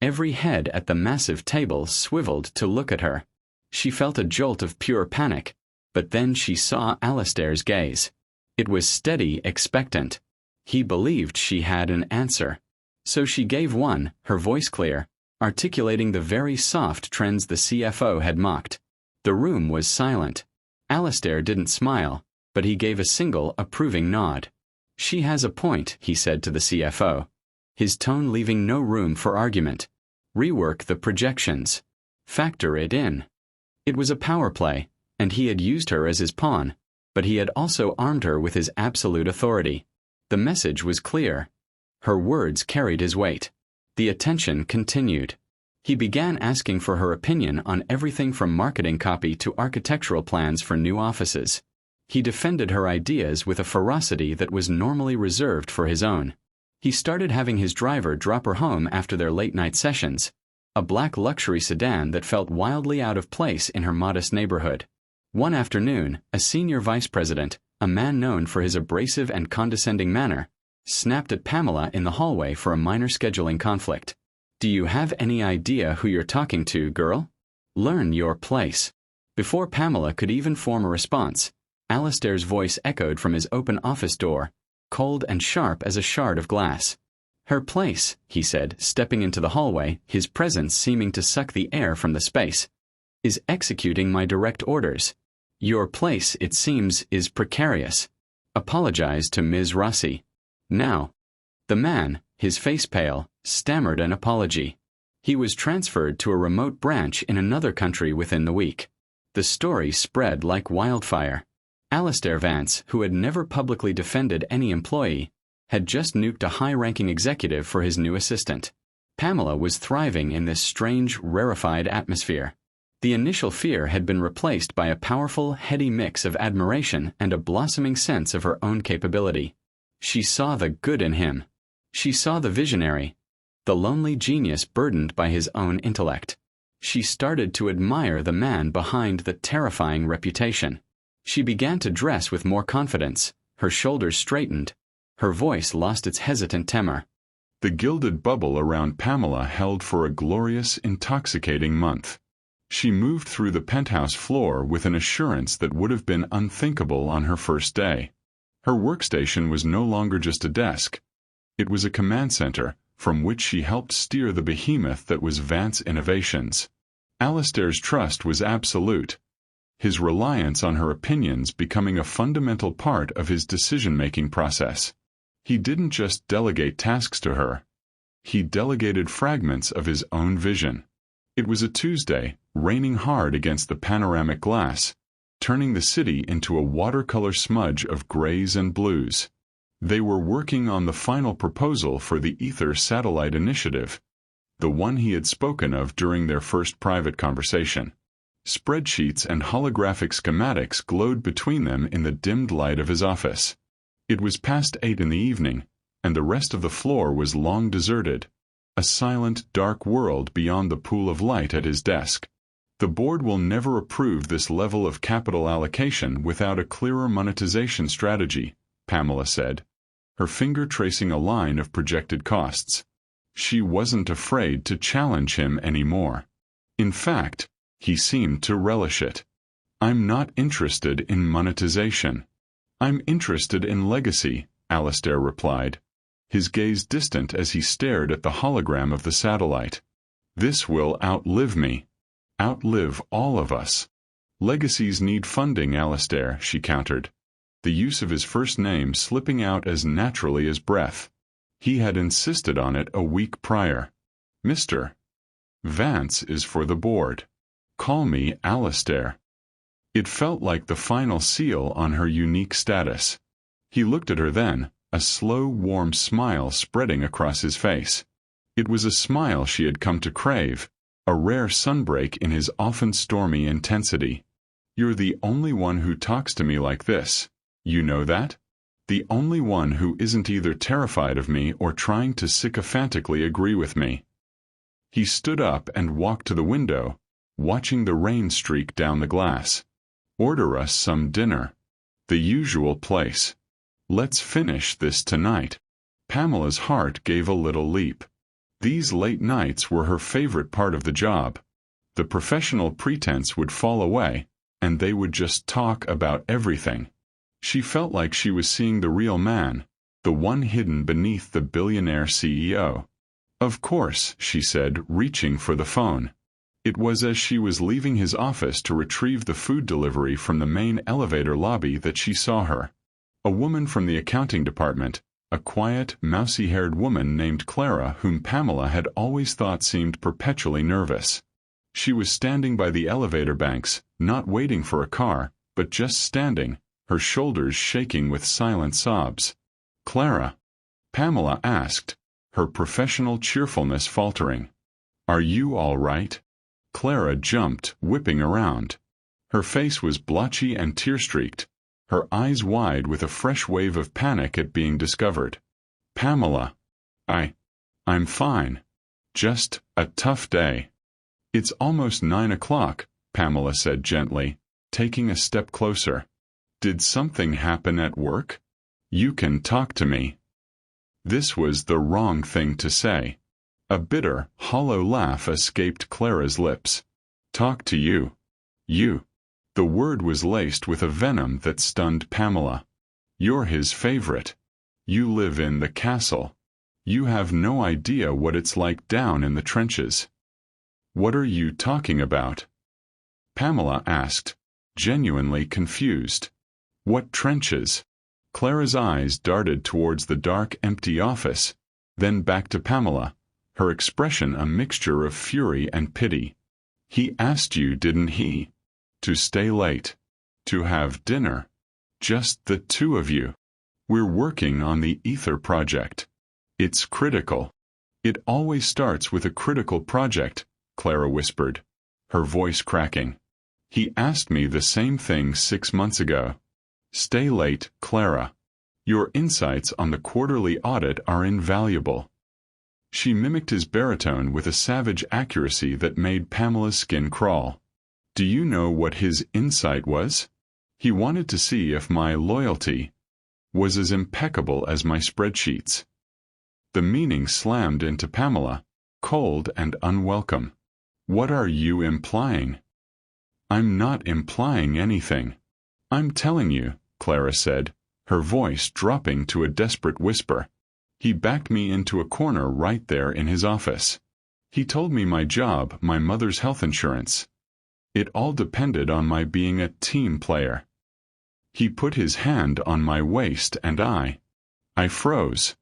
Every head at the massive table swiveled to look at her. She felt a jolt of pure panic, but then she saw Alistair's gaze. It was steady, expectant. He believed she had an answer. So she gave one, her voice clear, articulating the very soft trends the CFO had mocked. The room was silent. Alistair didn't smile, but he gave a single approving nod. "She has a point," he said to the CFO, his tone leaving no room for argument. "Rework the projections. Factor it in." It was a power play, and he had used her as his pawn, but he had also armed her with his absolute authority. The message was clear. Her words carried his weight. The attention continued. He began asking for her opinion on everything from marketing copy to architectural plans for new offices. He defended her ideas with a ferocity that was normally reserved for his own. He started having his driver drop her home after their late-night sessions, a black luxury sedan that felt wildly out of place in her modest neighborhood. One afternoon, a senior vice president, a man known for his abrasive and condescending manner, snapped at Pamela in the hallway for a minor scheduling conflict. "Do you have any idea who you're talking to, girl? Learn your place." Before Pamela could even form a response, Alistair's voice echoed from his open office door, cold and sharp as a shard of glass. "Her place," he said, stepping into the hallway, his presence seeming to suck the air from the space, "is executing my direct orders. Your place, it seems, is precarious. Apologize to Ms. Rossi. Now." The man, his face pale, stammered an apology. He was transferred to a remote branch in another country within the week. The story spread like wildfire. Alistair Vance, who had never publicly defended any employee, had just nuked a high-ranking executive for his new assistant. Pamela was thriving in this strange, rarefied atmosphere. The initial fear had been replaced by a powerful, heady mix of admiration and a blossoming sense of her own capability. She saw the good in him. She saw the visionary, the lonely genius burdened by his own intellect. She started to admire the man behind the terrifying reputation. She began to dress with more confidence, her shoulders straightened, her voice lost its hesitant tremor. The gilded bubble around Pamela held for a glorious, intoxicating month. She moved through the penthouse floor with an assurance that would have been unthinkable on her first day. Her workstation was no longer just a desk. It was a command center, from which she helped steer the behemoth that was Vance Innovations. Alistair's trust was absolute, his reliance on her opinions becoming a fundamental part of his decision-making process. He didn't just delegate tasks to her. He delegated fragments of his own vision. It was a Tuesday, raining hard against the panoramic glass, turning the city into a watercolor smudge of grays and blues. They were working on the final proposal for the Ether Satellite Initiative, the one he had spoken of during their first private conversation. Spreadsheets and holographic schematics glowed between them in the dimmed light of his office. It was past 8 in the evening, and the rest of the floor was long deserted, a silent, dark world beyond the pool of light at his desk. The board will never approve this level of capital allocation without a clearer monetization strategy, Pamela said, her finger tracing a line of projected costs. She wasn't afraid to challenge him anymore. In fact, he seemed to relish it. "I'm not interested in monetization. I'm interested in legacy," Alistair replied, his gaze distant as he stared at the hologram of the satellite. "This will outlive me. Outlive all of us." "Legacies need funding, Alistair," she countered, the use of his first name slipping out as naturally as breath. He had insisted on it a week prior. "Mr. Vance is for the board. Call me Alistair." It felt like the final seal on her unique status. He looked at her then, a slow, warm smile spreading across his face. It was a smile she had come to crave, a rare sunbreak in his often stormy intensity. "You're the only one who talks to me like this. You know that? The only one who isn't either terrified of me or trying to sycophantically agree with me." He stood up and walked to the window, watching the rain streak down the glass. "Order us some dinner. The usual place. Let's finish this tonight." Pamela's heart gave a little leap. These late nights were her favorite part of the job. The professional pretense would fall away, and they would just talk about everything. She felt like she was seeing the real man, the one hidden beneath the billionaire CEO. "Of course," she said, reaching for the phone. It was as she was leaving his office to retrieve the food delivery from the main elevator lobby that she saw her. A woman from the accounting department, a quiet, mousy-haired woman named Clara whom Pamela had always thought seemed perpetually nervous. She was standing by the elevator banks, not waiting for a car, but just standing, her shoulders shaking with silent sobs. "Clara?" Pamela asked, her professional cheerfulness faltering. "Are you all right?" Clara jumped, whipping around. Her face was blotchy and tear-streaked, her eyes wide with a fresh wave of panic at being discovered. "Pamela, I'm fine. Just a tough day. It's almost 9 o'clock, Pamela said gently, taking a step closer. Did something happen at work? You can talk to me. This was the wrong thing to say. A bitter, hollow laugh escaped Clara's lips. Talk to you. You. The word was laced with a venom that stunned Pamela. You're his favorite. You live in the castle. You have no idea what it's like down in the trenches. What are you talking about? Pamela asked, genuinely confused. What trenches? Clara's eyes darted towards the dark, empty office, then back to Pamela, her expression a mixture of fury and pity. He asked you, didn't he? To stay late. To have dinner. Just the two of you. We're working on the Ether project. It's critical. It always starts with a critical project, Clara whispered, her voice cracking. He asked me the same thing 6 months ago. Stay late, Clara. Your insights on the quarterly audit are invaluable. She mimicked his baritone with a savage accuracy that made Pamela's skin crawl. Do you know what his insight was? He wanted to see if my loyalty was as impeccable as my spreadsheets. The meaning slammed into Pamela, cold and unwelcome. What are you implying? I'm not implying anything. I'm telling you, Clara said, her voice dropping to a desperate whisper. He backed me into a corner right there in his office. He told me my job, my mother's health insurance. It all depended on my being a team player. He put his hand on my waist and I froze.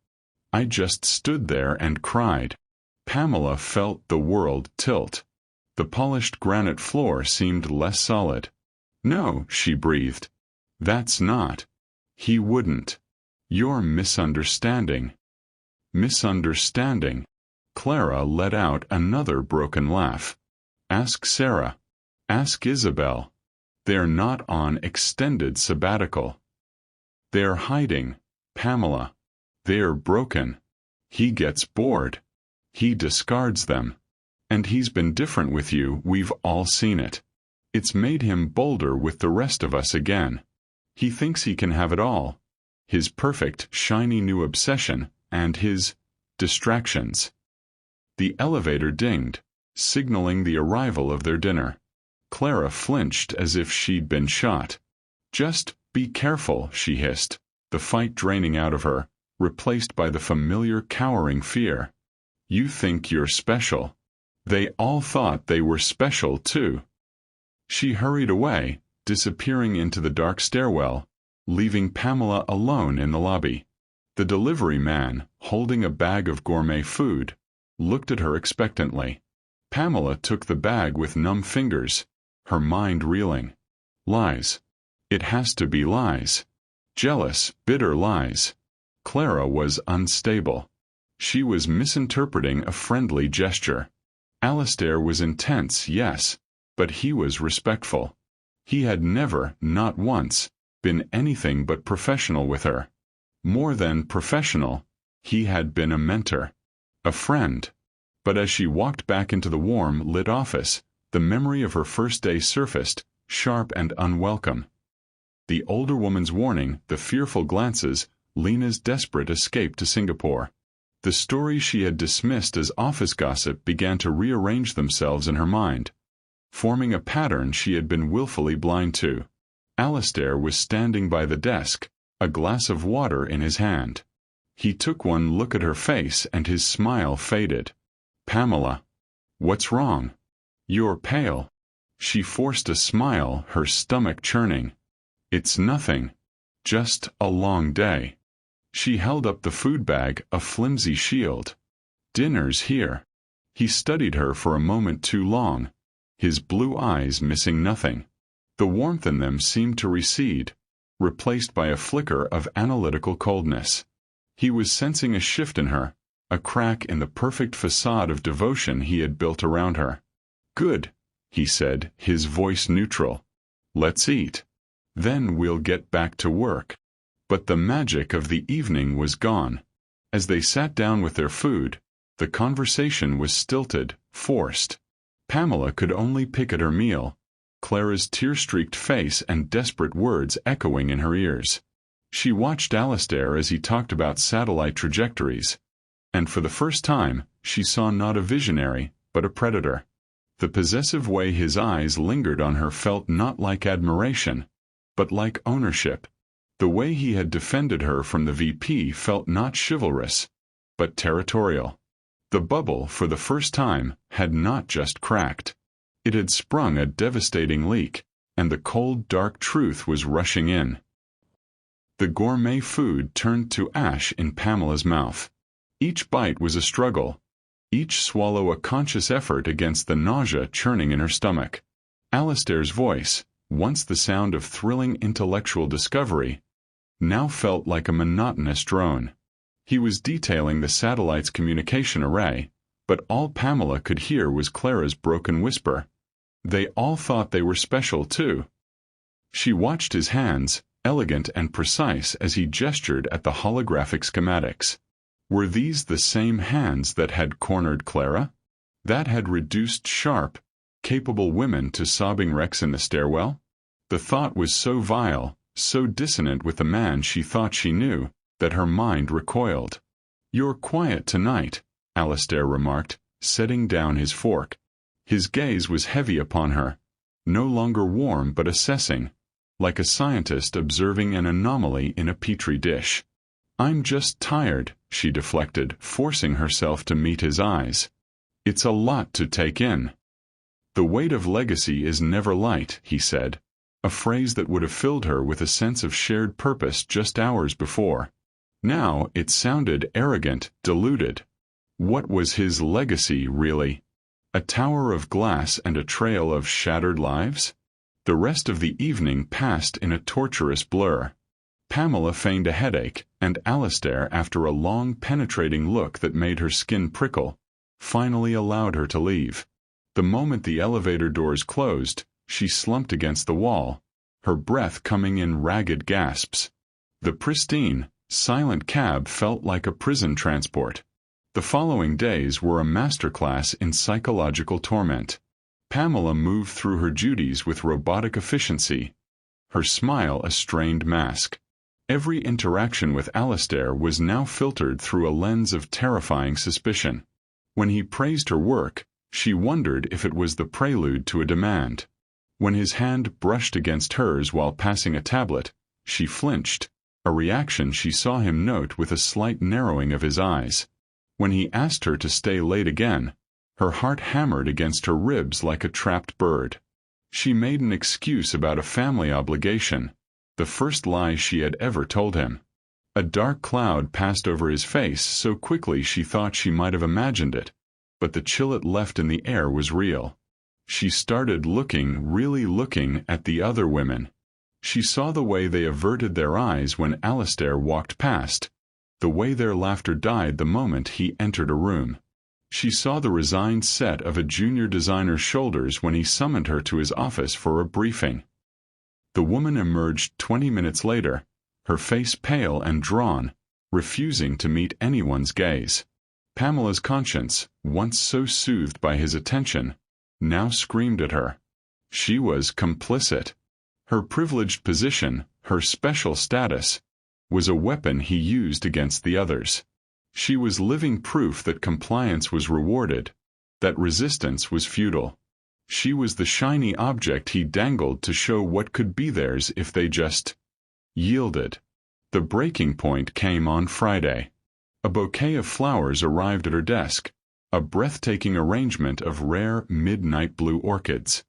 I just stood there and cried. Pamela felt the world tilt. The polished granite floor seemed less solid. No, she breathed. That's not. He wouldn't. You're misunderstanding. Misunderstanding. Clara let out another broken laugh. Ask Sarah. Ask Isabel. They're not on extended sabbatical. They're hiding, Pamela. They're broken. He gets bored. He discards them. And he's been different with you, we've all seen it. It's made him bolder with the rest of us again. He thinks he can have it all. His perfect, shiny new obsession, and his distractions. The elevator dinged, signaling the arrival of their dinner. Clara flinched as if she'd been shot. Just be careful, she hissed, the fight draining out of her, replaced by the familiar cowering fear. You think you're special. They all thought they were special, too. She hurried away, disappearing into the dark stairwell, leaving Pamela alone in the lobby. The delivery man, holding a bag of gourmet food, looked at her expectantly. Pamela took the bag with numb fingers, her mind reeling. Lies. It has to be lies. Jealous, bitter lies. Clara was unstable. She was misinterpreting a friendly gesture. Alistair was intense, yes, but he was respectful. He had never, not once, been anything but professional with her. More than professional, he had been a mentor, a friend. But as she walked back into the warm, lit office, the memory of her first day surfaced, sharp and unwelcome. The older woman's warning, the fearful glances, Lena's desperate escape to Singapore. The stories she had dismissed as office gossip began to rearrange themselves in her mind, forming a pattern she had been willfully blind to. Alistair was standing by the desk, a glass of water in his hand. He took one look at her face and his smile faded. Pamela. What's wrong? You're pale. She forced a smile, her stomach churning. It's nothing. Just a long day. She held up the food bag, a flimsy shield. Dinner's here. He studied her for a moment too long, his blue eyes missing nothing. The warmth in them seemed to recede, replaced by a flicker of analytical coldness. He was sensing a shift in her, a crack in the perfect facade of devotion he had built around her. Good, he said, his voice neutral. Let's eat. Then we'll get back to work. But the magic of the evening was gone. As they sat down with their food, the conversation was stilted, forced. Pamela could only pick at her meal, Clara's tear-streaked face and desperate words echoing in her ears. She watched Alistair as he talked about satellite trajectories, and for the first time, she saw not a visionary, but a predator. The possessive way his eyes lingered on her felt not like admiration, but like ownership. The way he had defended her from the VP felt not chivalrous, but territorial. The bubble, for the first time, had not just cracked. It had sprung a devastating leak, and the cold, dark truth was rushing in. The gourmet food turned to ash in Pamela's mouth. Each bite was a struggle, each swallow a conscious effort against the nausea churning in her stomach. Alistair's voice, once the sound of thrilling intellectual discovery, now felt like a monotonous drone. He was detailing the satellite's communication array, but all Pamela could hear was Clara's broken whisper. They all thought they were special too. She watched his hands, elegant and precise as he gestured at the holographic schematics. Were these the same hands that had cornered Clara? That had reduced sharp, capable women to sobbing wrecks in the stairwell? The thought was so vile, so dissonant with the man she thought she knew, that her mind recoiled. "You're quiet tonight," Alistair remarked, setting down his fork. His gaze was heavy upon her, no longer warm but assessing, like a scientist observing an anomaly in a petri dish. "I'm just tired," she deflected, forcing herself to meet his eyes. "It's a lot to take in." "The weight of legacy is never light," he said, a phrase that would have filled her with a sense of shared purpose just hours before. Now it sounded arrogant, deluded. What was his legacy, really? A tower of glass and a trail of shattered lives? The rest of the evening passed in a torturous blur. Pamela feigned a headache, and Alistair, after a long, penetrating look that made her skin prickle, finally allowed her to leave. The moment the elevator doors closed, she slumped against the wall, her breath coming in ragged gasps. The pristine, silent cab felt like a prison transport. The following days were a masterclass in psychological torment. Pamela moved through her duties with robotic efficiency, her smile a strained mask. Every interaction with Alistair was now filtered through a lens of terrifying suspicion. When he praised her work, she wondered if it was the prelude to a demand. When his hand brushed against hers while passing a tablet, she flinched, a reaction she saw him note with a slight narrowing of his eyes. When he asked her to stay late again, her heart hammered against her ribs like a trapped bird. She made an excuse about a family obligation, the first lie she had ever told him. A dark cloud passed over his face so quickly she thought she might have imagined it, but the chill it left in the air was real. She started really looking at the other women. She saw the way they averted their eyes when Alistair walked past, the way their laughter died the moment he entered a room. She saw the resigned set of a junior designer's shoulders when he summoned her to his office for a briefing. The woman emerged 20 minutes later, her face pale and drawn, refusing to meet anyone's gaze. Pamela's conscience, once so soothed by his attention, now screamed at her. She was complicit. Her privileged position, her special status, was a weapon he used against the others. She was living proof that compliance was rewarded, that resistance was futile. She was the shiny object he dangled to show what could be theirs if they just yielded. The breaking point came on Friday. A bouquet of flowers arrived at her desk, a breathtaking arrangement of rare midnight blue orchids.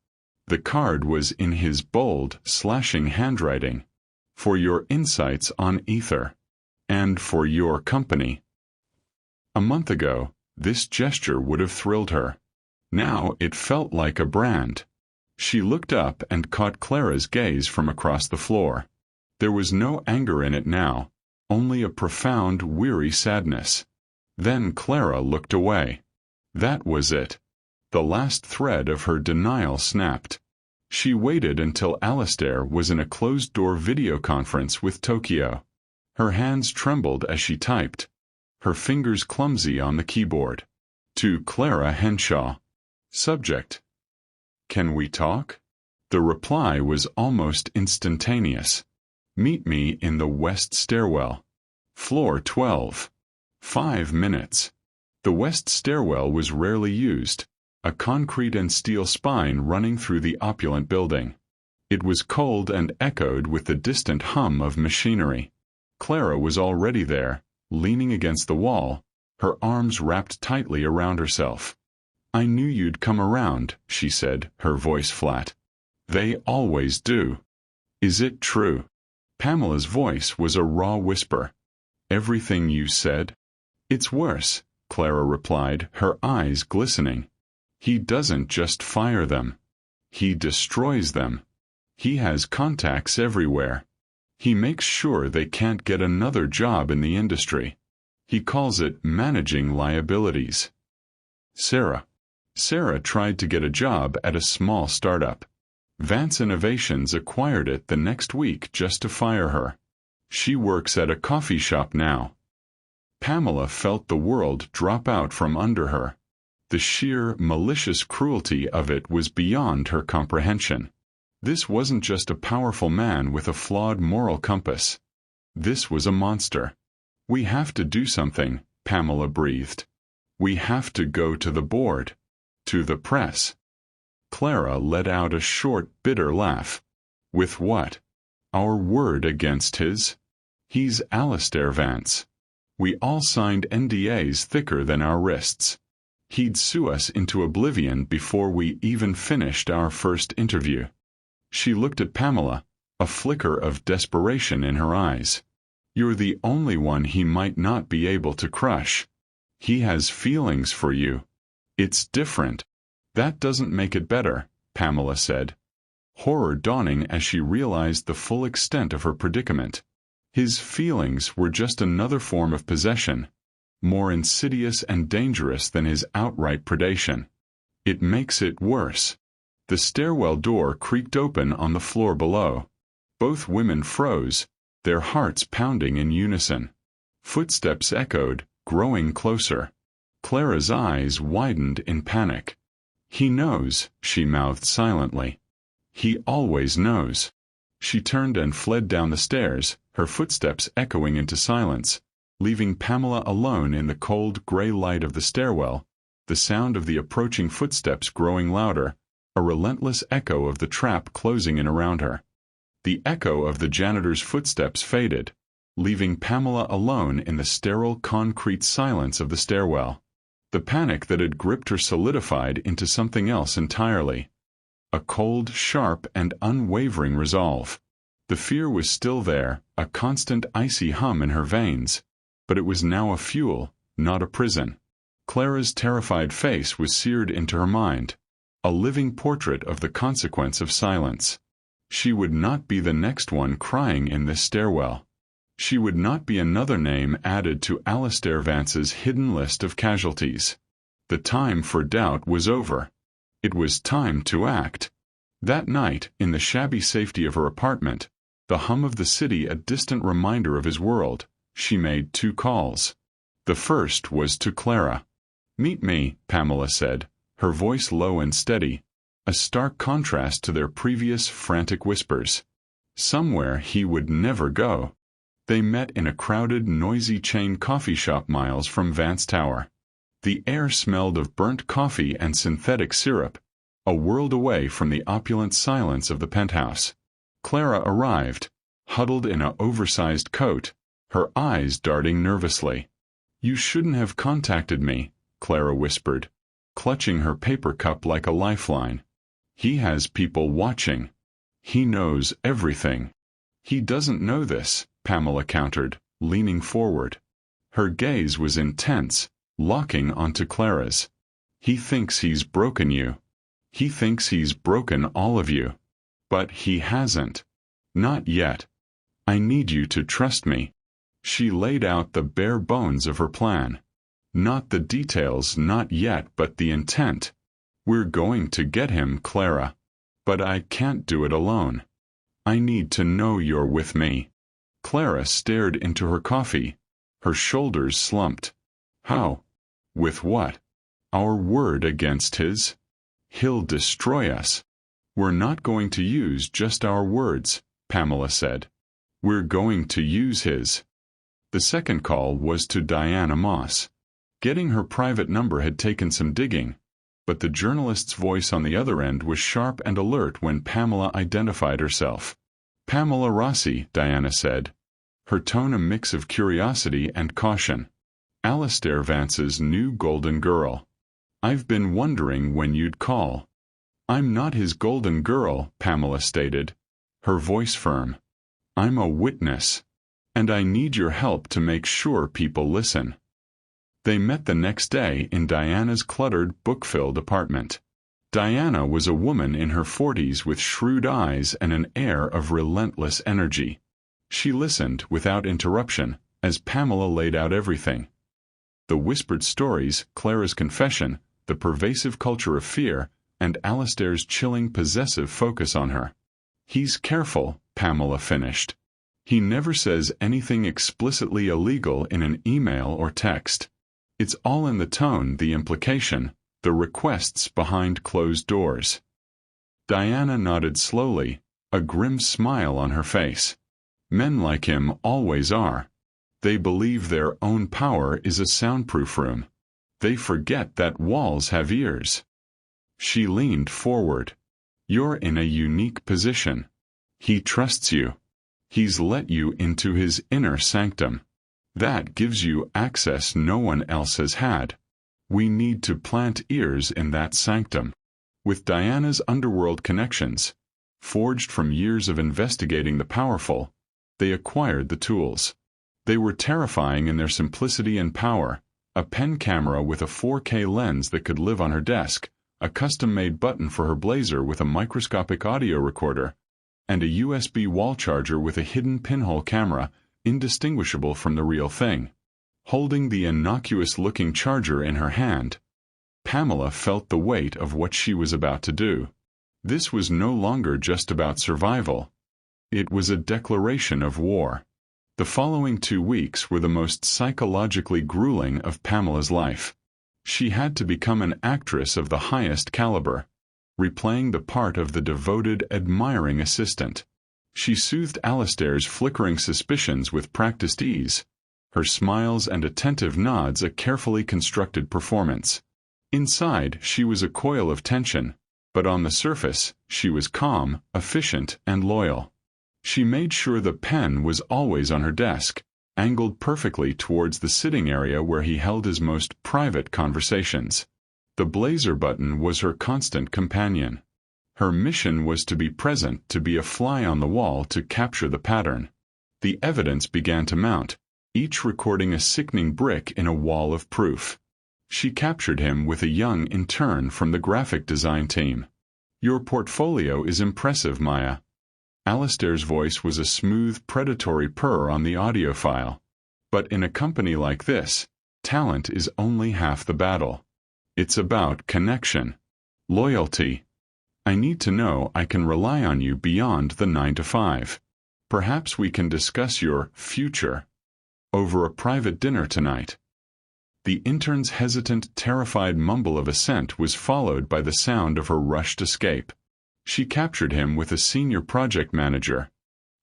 The card was in his bold, slashing handwriting. "For your insights on ether. And for your company." A month ago, this gesture would have thrilled her. Now it felt like a brand. She looked up and caught Clara's gaze from across the floor. There was no anger in it now, only a profound, weary sadness. Then Clara looked away. That was it. The last thread of her denial snapped. She waited until Alistair was in a closed-door video conference with Tokyo. Her hands trembled as she typed. her fingers clumsy on the keyboard. To Clara Henshaw. Subject: Can we talk? The reply was almost instantaneous. Meet me in the west stairwell. Floor 12. 5 minutes. The west stairwell was rarely used, a concrete and steel spine running through the opulent building. It was cold and echoed with the distant hum of machinery. Clara was already there, leaning against the wall, her arms wrapped tightly around herself. "I knew you'd come around," she said, her voice flat. "They always do." "Is it true?" Pamela's voice was a raw whisper. "Everything you said?" "It's worse," Clara replied, her eyes glistening. "He doesn't just fire them. He destroys them. He has contacts everywhere. He makes sure they can't get another job in the industry. He calls it managing liabilities." Sarah tried to get a job at a small startup. Vance Innovations acquired it the next week just to fire her. She works at a coffee shop now. Pamela felt the world drop out from under her. The sheer, malicious cruelty of it was beyond her comprehension. This wasn't just a powerful man with a flawed moral compass. This was a monster. "We have to do something," Pamela breathed. "We have to go to the board. To the press." Clara let out a short, bitter laugh. "With what? Our word against his? He's Alistair Vance. We all signed NDAs thicker than our wrists. He'd sue us into oblivion before we even finished our first interview." She looked at Pamela, a flicker of desperation in her eyes. "You're the only one he might not be able to crush. He has feelings for you. It's different." "That doesn't make it better," Pamela said, horror dawning as she realized the full extent of her predicament. His feelings were just another form of possession, more insidious and dangerous than his outright predation. It makes it worse. The stairwell door creaked open on the floor below. Both women froze, their hearts pounding in unison. Footsteps echoed, growing closer. Clara's eyes widened in panic. "He knows," she mouthed silently. "He always knows." She turned and fled down the stairs, her footsteps echoing into silence, leaving Pamela alone in the cold, gray light of the stairwell, the sound of the approaching footsteps growing louder, a relentless echo of the trap closing in around her. The echo of the janitor's footsteps faded, leaving Pamela alone in the sterile concrete silence of the stairwell. The panic that had gripped her solidified into something else entirely. A cold, sharp, and unwavering resolve. The fear was still there, a constant icy hum in her veins, but it was now a fuel, not a prison. Clara's terrified face was seared into her mind, a living portrait of the consequence of silence. She would not be the next one crying in this stairwell. She would not be another name added to Alistair Vance's hidden list of casualties. The time for doubt was over. It was time to act. That night, in the shabby safety of her apartment, the hum of the city a distant reminder of his world, she made 2 calls. The first was to Clara. "Meet me," Pamela said, her voice low and steady, a stark contrast to their previous frantic whispers. Somewhere he would never go. They met in a crowded, noisy chain coffee shop miles from Vance Tower. The air smelled of burnt coffee and synthetic syrup, a world away from the opulent silence of the penthouse. Clara arrived, huddled in an oversized coat, her eyes darting nervously. "You shouldn't have contacted me," Clara whispered, clutching her paper cup like a lifeline. "He has people watching. He knows everything." "He doesn't know this," Pamela countered, leaning forward. Her gaze was intense, locking onto Clara's. "He thinks he's broken you. He thinks he's broken all of you. But he hasn't. Not yet. I need you to trust me." She laid out the bare bones of her plan. Not the details, not yet, but the intent. "We're going to get him, Clara. But I can't do it alone. I need to know you're with me." Clara stared into her coffee, Her shoulders slumped. How? With what? Our word against his? He'll destroy us. We're not going to use just our words, Pamela said. We're going to use his. The second call was to Diana Moss. Getting her private number had taken some digging, but the journalist's voice on the other end was sharp and alert when Pamela identified herself. Pamela Rossi, Diana said, her tone a mix of curiosity and caution. Alastair Vance's new golden girl. I've been wondering when you'd call. I'm not his golden girl, Pamela stated, her voice firm. I'm a witness, and I need your help to make sure people listen. They met the next day in Diana's cluttered, book-filled apartment. Diana was a woman in her 40s with shrewd eyes and an air of relentless energy. She listened without interruption as Pamela laid out everything. The whispered stories, Clara's confession, the pervasive culture of fear, and Alastair's chilling possessive focus on her. He's careful, Pamela finished. He never says anything explicitly illegal in an email or text. It's all in the tone, the implication, the requests behind closed doors. Diana nodded slowly, a grim smile on her face. Men like him always are. They believe their own power is a soundproof room. They forget that walls have ears. She leaned forward. You're in a unique position. He trusts you. He's let you into his inner sanctum. That gives you access no one else has had. We need to plant ears in that sanctum. With Diana's underworld connections, forged from years of investigating the powerful, they acquired the tools. They were terrifying in their simplicity and power. A pen camera with a 4K lens that could live on her desk, a custom-made button for her blazer with a microscopic audio recorder, and a USB wall charger with a hidden pinhole camera, indistinguishable from the real thing. Holding the innocuous-looking charger in her hand, Pamela felt the weight of what she was about to do. This was no longer just about survival. It was a declaration of war. The following 2 weeks were the most psychologically grueling of Pamela's life. She had to become an actress of the highest caliber, replaying the part of the devoted, admiring assistant. She soothed Alastair's flickering suspicions with practiced ease, her smiles and attentive nods a carefully constructed performance. Inside, she was a coil of tension, but on the surface, she was calm, efficient, and loyal. She made sure the pen was always on her desk, angled perfectly towards the sitting area where he held his most private conversations. The blazer button was her constant companion. Her mission was to be present, to be a fly on the wall to capture the pattern. The evidence began to mount, each recording a sickening brick in a wall of proof. She captured him with a young intern from the graphic design team. Your portfolio is impressive, Maya. Alastair's voice was a smooth, predatory purr on the audio file. But in a company like this, talent is only half the battle. It's about connection, loyalty. I need to know I can rely on you beyond the 9 to 5. Perhaps we can discuss your future over a private dinner tonight. The intern's hesitant, terrified mumble of assent was followed by the sound of her rushed escape. She captured him with a senior project manager,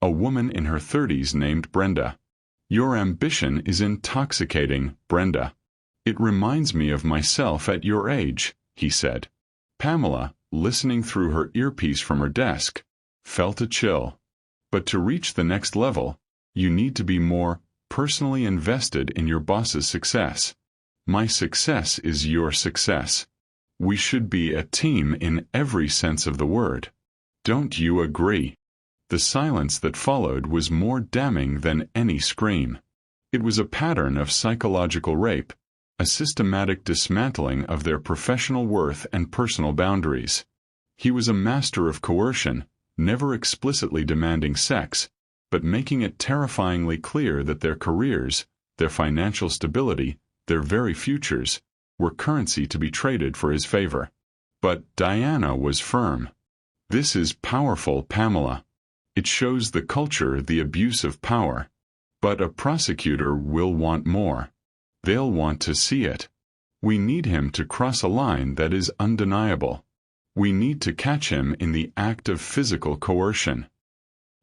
a woman in her 30s named Brenda. Your ambition is intoxicating, Brenda. It reminds me of myself at your age, he said. Pamela, listening through her earpiece from her desk, felt a chill. But to reach the next level, you need to be more personally invested in your boss's success. My success is your success. We should be a team in every sense of the word. Don't you agree? The silence that followed was more damning than any scream. It was a pattern of psychological rape, a systematic dismantling of their professional worth and personal boundaries. He was a master of coercion, never explicitly demanding sex, but making it terrifyingly clear that their careers, their financial stability, their very futures, were currency to be traded for his favor. But Diana was firm. This is powerful, Pamela. It shows the culture, the abuse of power. But a prosecutor will want more. They'll want to see it. We need him to cross a line that is undeniable. We need to catch him in the act of physical coercion.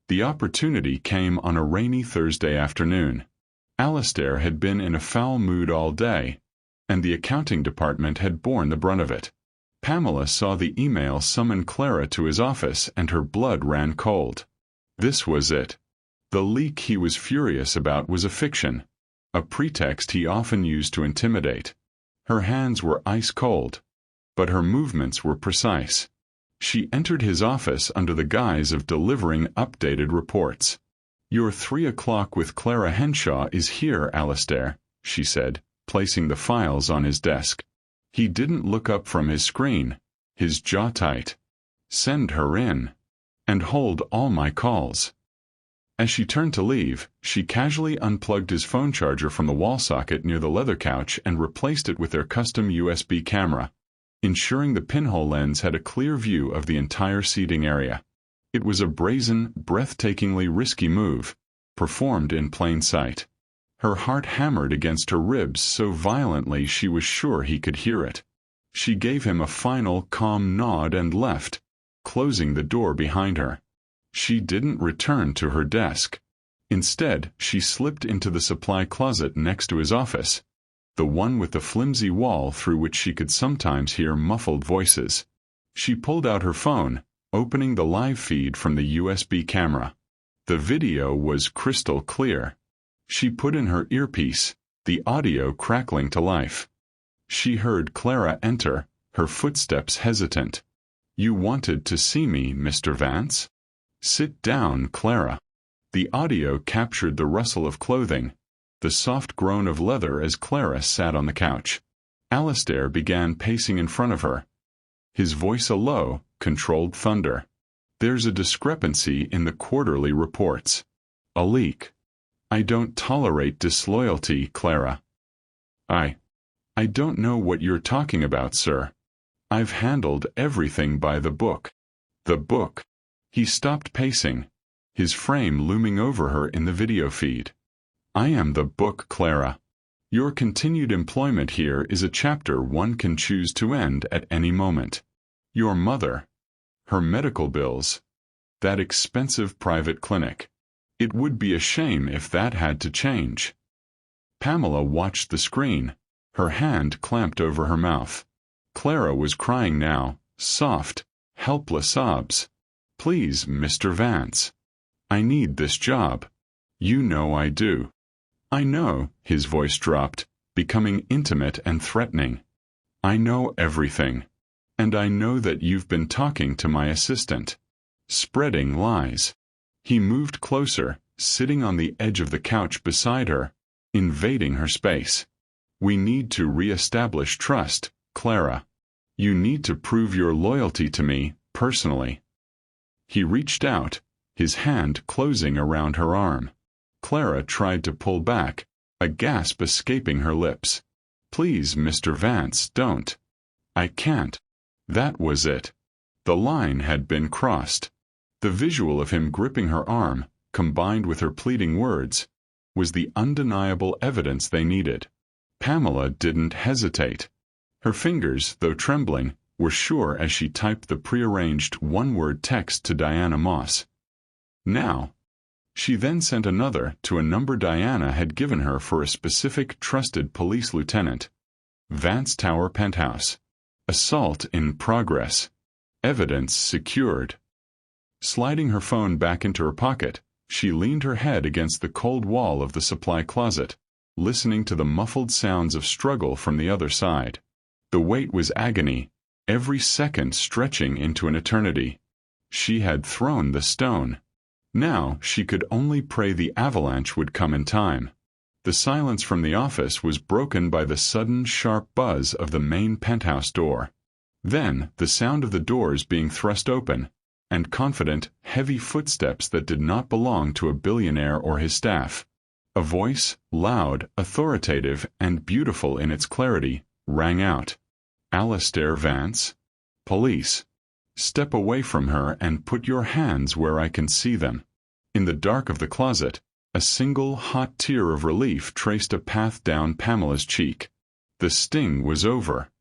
The opportunity came on a rainy Thursday afternoon. Alistair had been in a foul mood all day, and the accounting department had borne the brunt of it. Pamela saw the email summon Clara to his office, and her blood ran cold. This was it. The leak he was furious about was a fiction, a pretext he often used to intimidate. Her hands were ice cold, but her movements were precise. She entered his office under the guise of delivering updated reports. "Your 3 o'clock with Clara Henshaw is here, Alistair," she said, placing the files on his desk. He didn't look up from his screen, his jaw tight. "Send her in. And hold all my calls." As she turned to leave, she casually unplugged his phone charger from the wall socket near the leather couch and replaced it with their custom USB camera, ensuring the pinhole lens had a clear view of the entire seating area. It was a brazen, breathtakingly risky move, performed in plain sight. Her heart hammered against her ribs so violently she was sure he could hear it. She gave him a final, calm nod and left, closing the door behind her. She didn't return to her desk. Instead, she slipped into the supply closet next to his office, the one with the flimsy wall through which she could sometimes hear muffled voices. She pulled out her phone, opening the live feed from the USB camera. The video was crystal clear. She put in her earpiece, the audio crackling to life. She heard Clara enter, her footsteps hesitant. "You wanted to see me, Mr. Vance?" "Sit down, Clara." The audio captured the rustle of clothing, the soft groan of leather as Clara sat on the couch. Alistair began pacing in front of her, his voice a low, controlled thunder. "There's a discrepancy in the quarterly reports. A leak. I don't tolerate disloyalty, Clara." I don't know what you're talking about, sir. I've handled everything by the book." "The book?" He stopped pacing, his frame looming over her in the video feed. "I am the book, Clara. Your continued employment here is a chapter one can choose to end at any moment. Your mother, her medical bills, that expensive private clinic. It would be a shame if that had to change." Pamela watched the screen, her hand clamped over her mouth. Clara was crying now, soft, helpless sobs. "Please, Mr. Vance. I need this job. You know I do." "I know," his voice dropped, becoming intimate and threatening. "I know everything. And I know that you've been talking to my assistant. Spreading lies." He moved closer, sitting on the edge of the couch beside her, invading her space. "We need to re-establish trust, Clara. You need to prove your loyalty to me, personally." He reached out, his hand closing around her arm. Clara tried to pull back, a gasp escaping her lips. "Please, Mr. Vance, don't. I can't." That was it. The line had been crossed. The visual of him gripping her arm, combined with her pleading words, was the undeniable evidence they needed. Pamela didn't hesitate. Her fingers, though trembling, were sure as she typed the prearranged one-word text to Diana Moss. "Now." She then sent another to a number Diana had given her for a specific trusted police lieutenant. "Vance Tower Penthouse. Assault in progress. Evidence secured." Sliding her phone back into her pocket, she leaned her head against the cold wall of the supply closet, listening to the muffled sounds of struggle from the other side. The wait was agony, every second stretching into an eternity. She had thrown the stone. Now she could only pray the avalanche would come in time. The silence from the office was broken by the sudden sharp buzz of the main penthouse door. Then the sound of the doors being thrust open, and confident, heavy footsteps that did not belong to a billionaire or his staff. A voice, loud, authoritative, and beautiful in its clarity, rang out. "Alistair Vance? Police. Step away from her and put your hands where I can see them." In the dark of the closet, A single hot tear of relief traced a path down Pamela's cheek. The sting was over.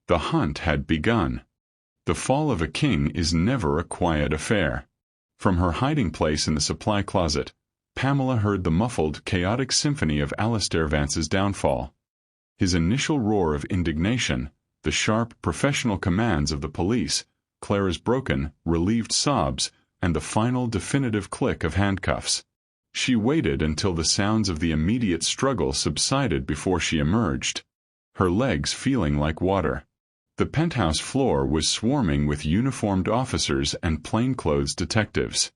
The hunt had begun. The fall of a king is never a quiet affair. From her hiding place in the supply closet, Pamela heard the muffled, chaotic symphony of Alistair Vance's downfall. His initial roar of indignation, the sharp, professional commands of the police, Clara's broken, relieved sobs, and the final definitive click of handcuffs. She waited until the sounds of the immediate struggle subsided before she emerged, her legs feeling like water. The penthouse floor was swarming with uniformed officers and plainclothes detectives.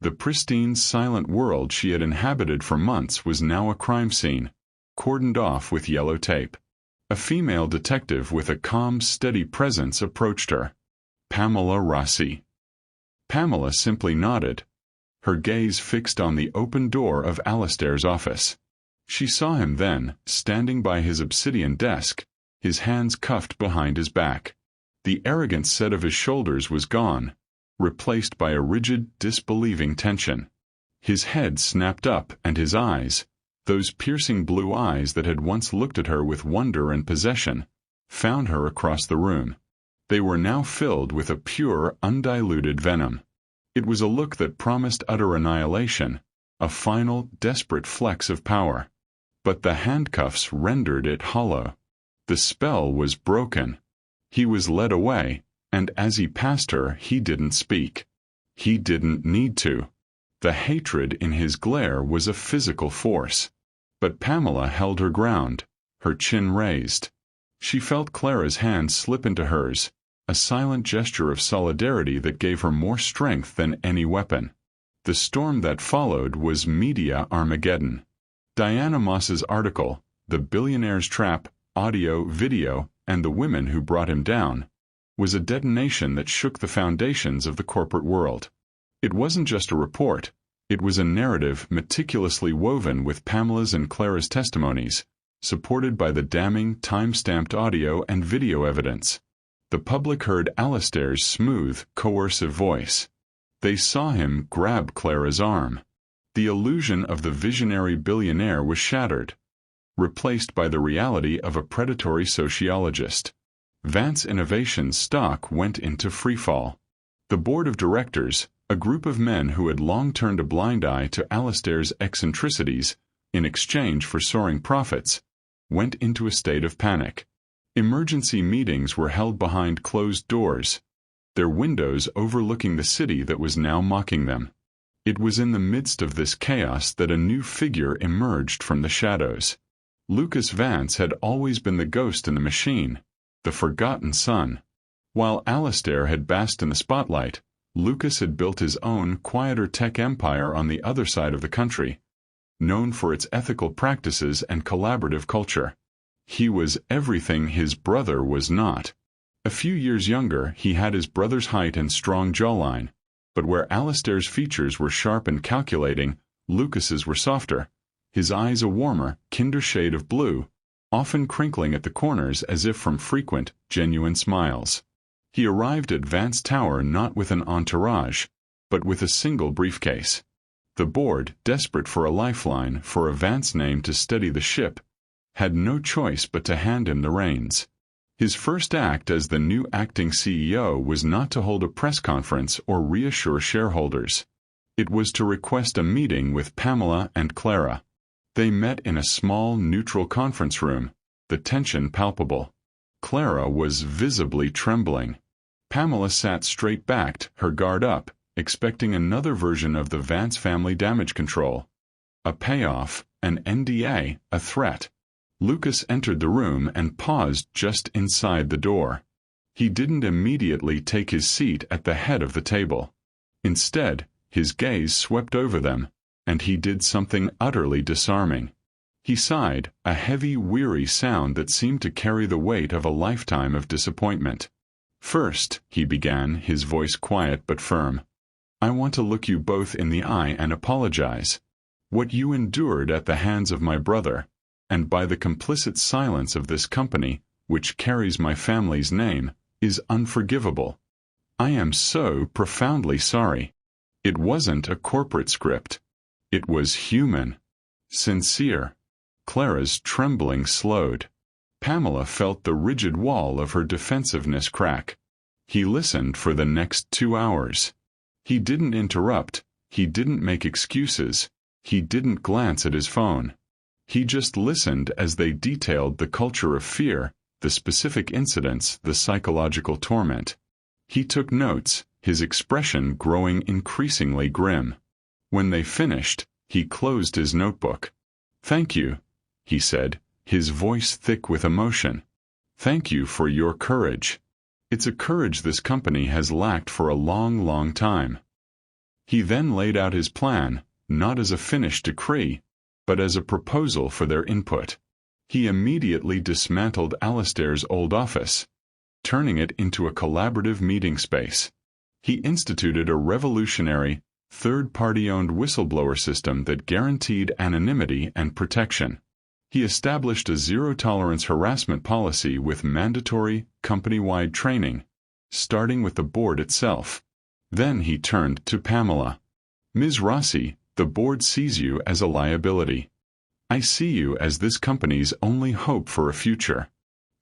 The pristine, silent world she had inhabited for months was now a crime scene, cordoned off with yellow tape. A female detective with a calm, steady presence approached her. Pamela Rossi. Pamela simply nodded, her gaze fixed on the open door of Alistair's office. She saw him then, standing by his obsidian desk, his hands cuffed behind his back. The arrogant set of his shoulders was gone, replaced by a rigid, disbelieving tension. His head snapped up, and his eyes, those piercing blue eyes that had once looked at her with wonder and possession, found her across the room. They were now filled with a pure, undiluted venom. It was a look that promised utter annihilation, a final, desperate flex of power. But the handcuffs rendered it hollow. The spell was broken. He was led away, and as he passed her, he didn't speak. He didn't need to. The hatred in his glare was a physical force. But Pamela held her ground, her chin raised. She felt Clara's hand slip into hers, a silent gesture of solidarity that gave her more strength than any weapon. The storm that followed was media Armageddon. Diana Moss's article, The Billionaire's Trap, Audio, Video, and the Women Who Brought Him Down, was a detonation that shook the foundations of the corporate world. It wasn't just a report, it was a narrative meticulously woven with Pamela's and Clara's testimonies, supported by the damning, time-stamped audio and video evidence. The public heard Alistair's smooth, coercive voice. They saw him grab Clara's arm. The illusion of the visionary billionaire was shattered, replaced by the reality of a predatory sociologist. Vance Innovations stock went into freefall. The board of directors, a group of men who had long turned a blind eye to Alistair's eccentricities in exchange for soaring profits, went into a state of panic. Emergency meetings were held behind closed doors, their windows overlooking the city that was now mocking them. It was in the midst of this chaos that a new figure emerged from the shadows. Lucas Vance had always been the ghost in the machine, the forgotten son. While Alistair had basked in the spotlight, Lucas had built his own, quieter tech empire on the other side of the country, known for its ethical practices and collaborative culture. He was everything his brother was not. A few years younger, he had his brother's height and strong jawline, but where Alistair's features were sharp and calculating, Lucas's were softer, his eyes a warmer, kinder shade of blue, often crinkling at the corners as if from frequent, genuine smiles. He arrived at Vance Tower not with an entourage, but with a single briefcase. The board, desperate for a lifeline, for a Vance name to steady the ship, had no choice but to hand him the reins. His first act as the new acting CEO was not to hold a press conference or reassure shareholders. It was to request a meeting with Pamela and Clara. They met in a small, neutral conference room, the tension palpable. Clara was visibly trembling. Pamela sat straight-backed, her guard up, expecting another version of the Vance family damage control. A payoff, an NDA, a threat. Lucas entered the room and paused just inside the door. He didn't immediately take his seat at the head of the table. Instead, his gaze swept over them, and he did something utterly disarming. He sighed, a heavy, weary sound that seemed to carry the weight of a lifetime of disappointment. "First," he began, his voice quiet but firm, "I want to look you both in the eye and apologize. What you endured at the hands of my brother, and by the complicit silence of this company, which carries my family's name, is unforgivable. I am so profoundly sorry. It wasn't a corporate script. It was human. Sincere. Clara's trembling slowed. Pamela felt the rigid wall of her defensiveness crack. He listened for the next 2 hours. He didn't interrupt, he didn't make excuses, he didn't glance at his phone. He just listened as they detailed the culture of fear, the specific incidents, the psychological torment. He took notes, his expression growing increasingly grim. When they finished, he closed his notebook. "Thank you," he said, his voice thick with emotion. "Thank you for your courage. It's a courage this company has lacked for a long, long time." He then laid out his plan, not as a finished decree, but as a proposal for their input. He immediately dismantled Alastair's old office, turning it into a collaborative meeting space. He instituted a revolutionary, third-party-owned whistleblower system that guaranteed anonymity and protection. He established a zero-tolerance harassment policy with mandatory, company-wide training, starting with the board itself. Then he turned to Pamela. "Ms. Rossi, the board sees you as a liability. I see you as this company's only hope for a future.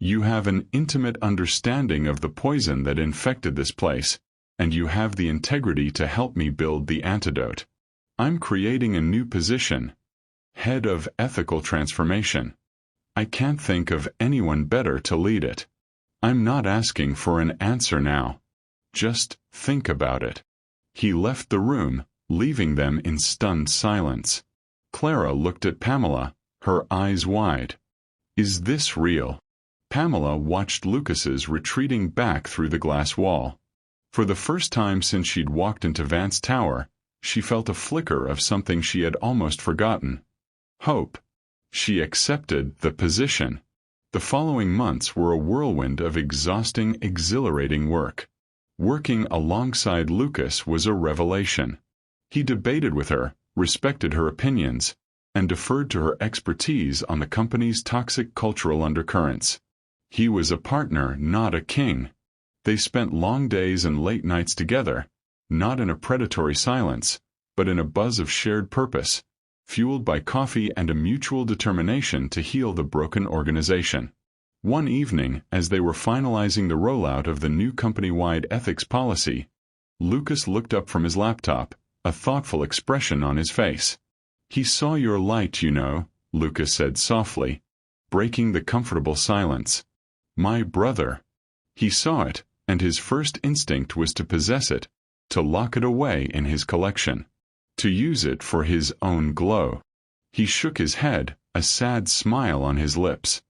You have an intimate understanding of the poison that infected this place, and you have the integrity to help me build the antidote. I'm creating a new position, Head of Ethical Transformation. I can't think of anyone better to lead it. I'm not asking for an answer now. Just think about it." He left the room, leaving them in stunned silence. Clara looked at Pamela, her eyes wide. "Is this real?" Pamela watched Lucas's retreating back through the glass wall. For the first time since she'd walked into Vance Tower, she felt a flicker of something she had almost forgotten. Hope. She accepted the position. The following months were a whirlwind of exhausting, exhilarating work. Working alongside Lucas was a revelation. He debated with her, respected her opinions, and deferred to her expertise on the company's toxic cultural undercurrents. He was a partner, not a king. They spent long days and late nights together, not in a predatory silence, but in a buzz of shared purpose, fueled by coffee and a mutual determination to heal the broken organization. One evening, as they were finalizing the rollout of the new company-wide ethics policy, Lucas looked up from his laptop, a thoughtful expression on his face. "He saw your light, you know," Lucas said softly, breaking the comfortable silence. "My brother. He saw it, and his first instinct was to possess it, to lock it away in his collection, to use it for his own glow." He shook his head, a sad smile on his lips.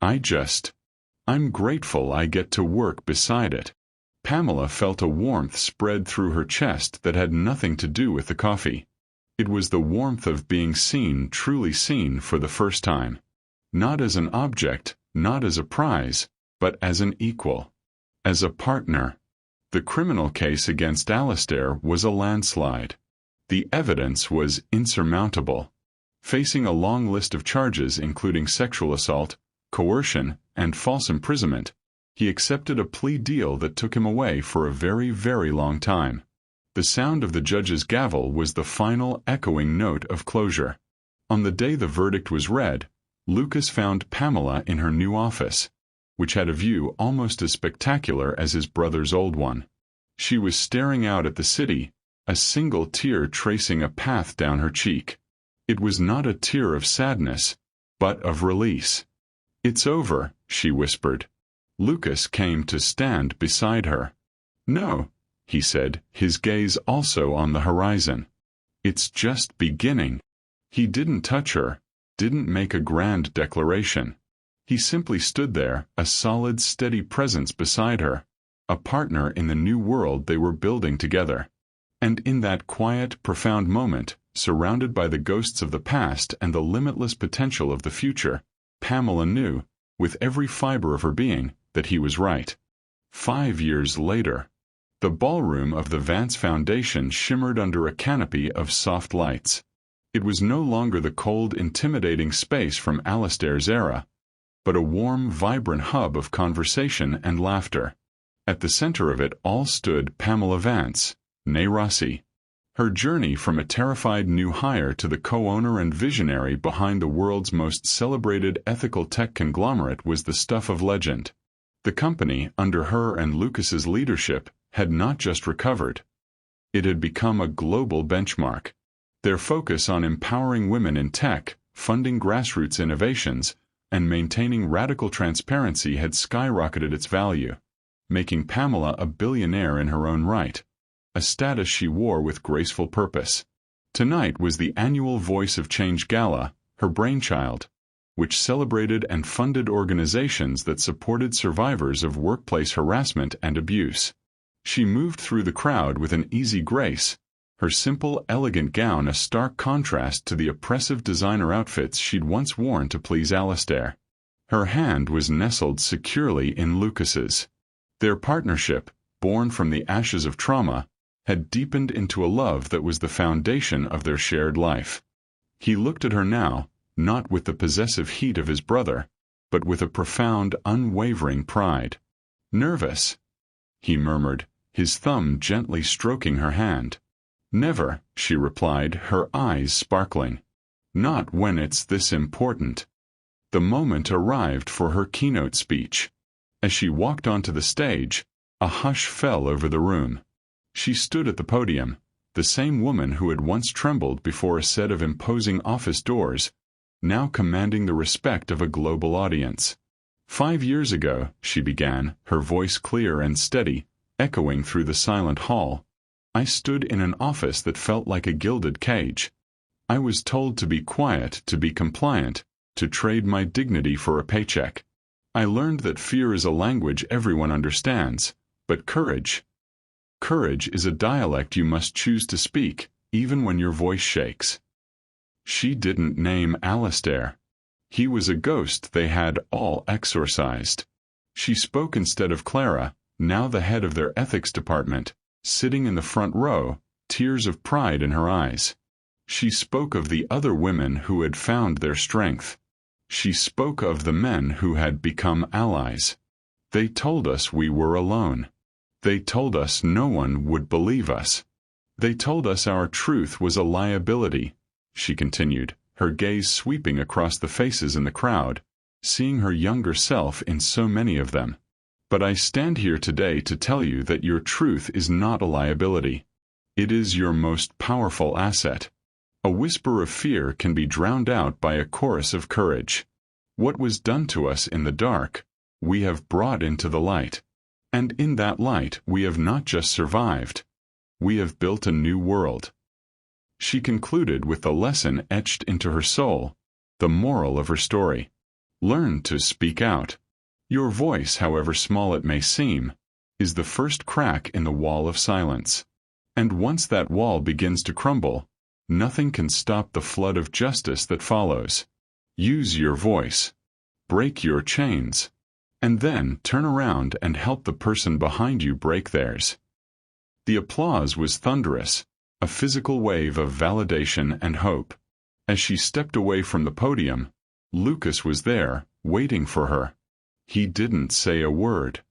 I'm grateful I get to work beside it." Pamela felt a warmth spread through her chest that had nothing to do with the coffee. It was the warmth of being seen, truly seen for the first time. Not as an object, not as a prize, but as an equal. As a partner. The criminal case against Alastair was a landslide. The evidence was insurmountable. Facing a long list of charges including sexual assault, coercion, and false imprisonment, he accepted a plea deal that took him away for a very, very long time. The sound of the judge's gavel was the final echoing note of closure. On the day the verdict was read, Lucas found Pamela in her new office, which had a view almost as spectacular as his brother's old one. She was staring out at the city, a single tear tracing a path down her cheek. It was not a tear of sadness, but of release. "It's over," she whispered. Lucas came to stand beside her. "No," he said, his gaze also on the horizon. "It's just beginning." He didn't touch her, didn't make a grand declaration. He simply stood there, a solid, steady presence beside her, a partner in the new world they were building together. And in that quiet, profound moment, surrounded by the ghosts of the past and the limitless potential of the future, Pamela knew, with every fiber of her being, that he was right. 5 years later, the ballroom of the Vance Foundation shimmered under a canopy of soft lights. It was no longer the cold, intimidating space from Alastair's era, but a warm, vibrant hub of conversation and laughter. At the center of it all stood Pamela Vance, née Rossi. Her journey from a terrified new hire to the co-owner and visionary behind the world's most celebrated ethical tech conglomerate was the stuff of legend. The company, under her and Lucas's leadership, had not just recovered. It had become a global benchmark. Their focus on empowering women in tech, funding grassroots innovations, and maintaining radical transparency had skyrocketed its value, making Pamela a billionaire in her own right, a status she wore with graceful purpose. Tonight was the annual Voice of Change Gala, her brainchild, which celebrated and funded organizations that supported survivors of workplace harassment and abuse. She moved through the crowd with an easy grace, her simple, elegant gown a stark contrast to the oppressive designer outfits she'd once worn to please Alistair. Her hand was nestled securely in Lucas's. Their partnership, born from the ashes of trauma, had deepened into a love that was the foundation of their shared life. He looked at her now, not with the possessive heat of his brother, but with a profound, unwavering pride. "Nervous?" he murmured, his thumb gently stroking her hand. "Never," she replied, her eyes sparkling. "Not when it's this important." The moment arrived for her keynote speech. As she walked onto the stage, a hush fell over the room. She stood at the podium, the same woman who had once trembled before a set of imposing office doors, now commanding the respect of a global audience. "5 years ago," she began, her voice clear and steady, echoing through the silent hall, "I stood in an office that felt like a gilded cage. I was told to be quiet, to be compliant, to trade my dignity for a paycheck. I learned that fear is a language everyone understands, but courage is a dialect you must choose to speak, even when your voice shakes." She didn't name Alistair. He was a ghost they had all exorcised. She spoke instead of Clara, now the head of their ethics department, sitting in the front row, tears of pride in her eyes. She spoke of the other women who had found their strength. She spoke of the men who had become allies. "They told us we were alone. They told us no one would believe us. They told us our truth was a liability," she continued, her gaze sweeping across the faces in the crowd, seeing her younger self in so many of them. "But I stand here today to tell you that your truth is not a liability. It is your most powerful asset. A whisper of fear can be drowned out by a chorus of courage. What was done to us in the dark, we have brought into the light. And in that light we have not just survived. We have built a new world." She concluded with the lesson etched into her soul, the moral of her story. Learn to speak out. Your voice, however small it may seem, is the first crack in the wall of silence. And once that wall begins to crumble, nothing can stop the flood of justice that follows. Use your voice. Break your chains. And then turn around and help the person behind you break theirs. The applause was thunderous, a physical wave of validation and hope. As she stepped away from the podium, Lucas was there, waiting for her. He didn't say a word.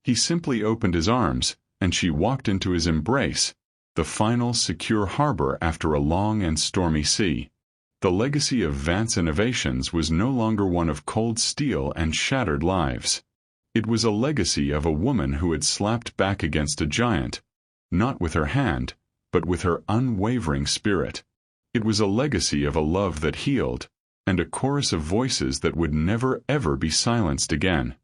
He simply opened his arms, and she walked into his embrace, the final secure harbor after a long and stormy sea. The legacy of Vance Innovations was no longer one of cold steel and shattered lives. It was a legacy of a woman who had slapped back against a giant, not with her hand, but with her unwavering spirit. It was a legacy of a love that healed, and a chorus of voices that would never ever be silenced again.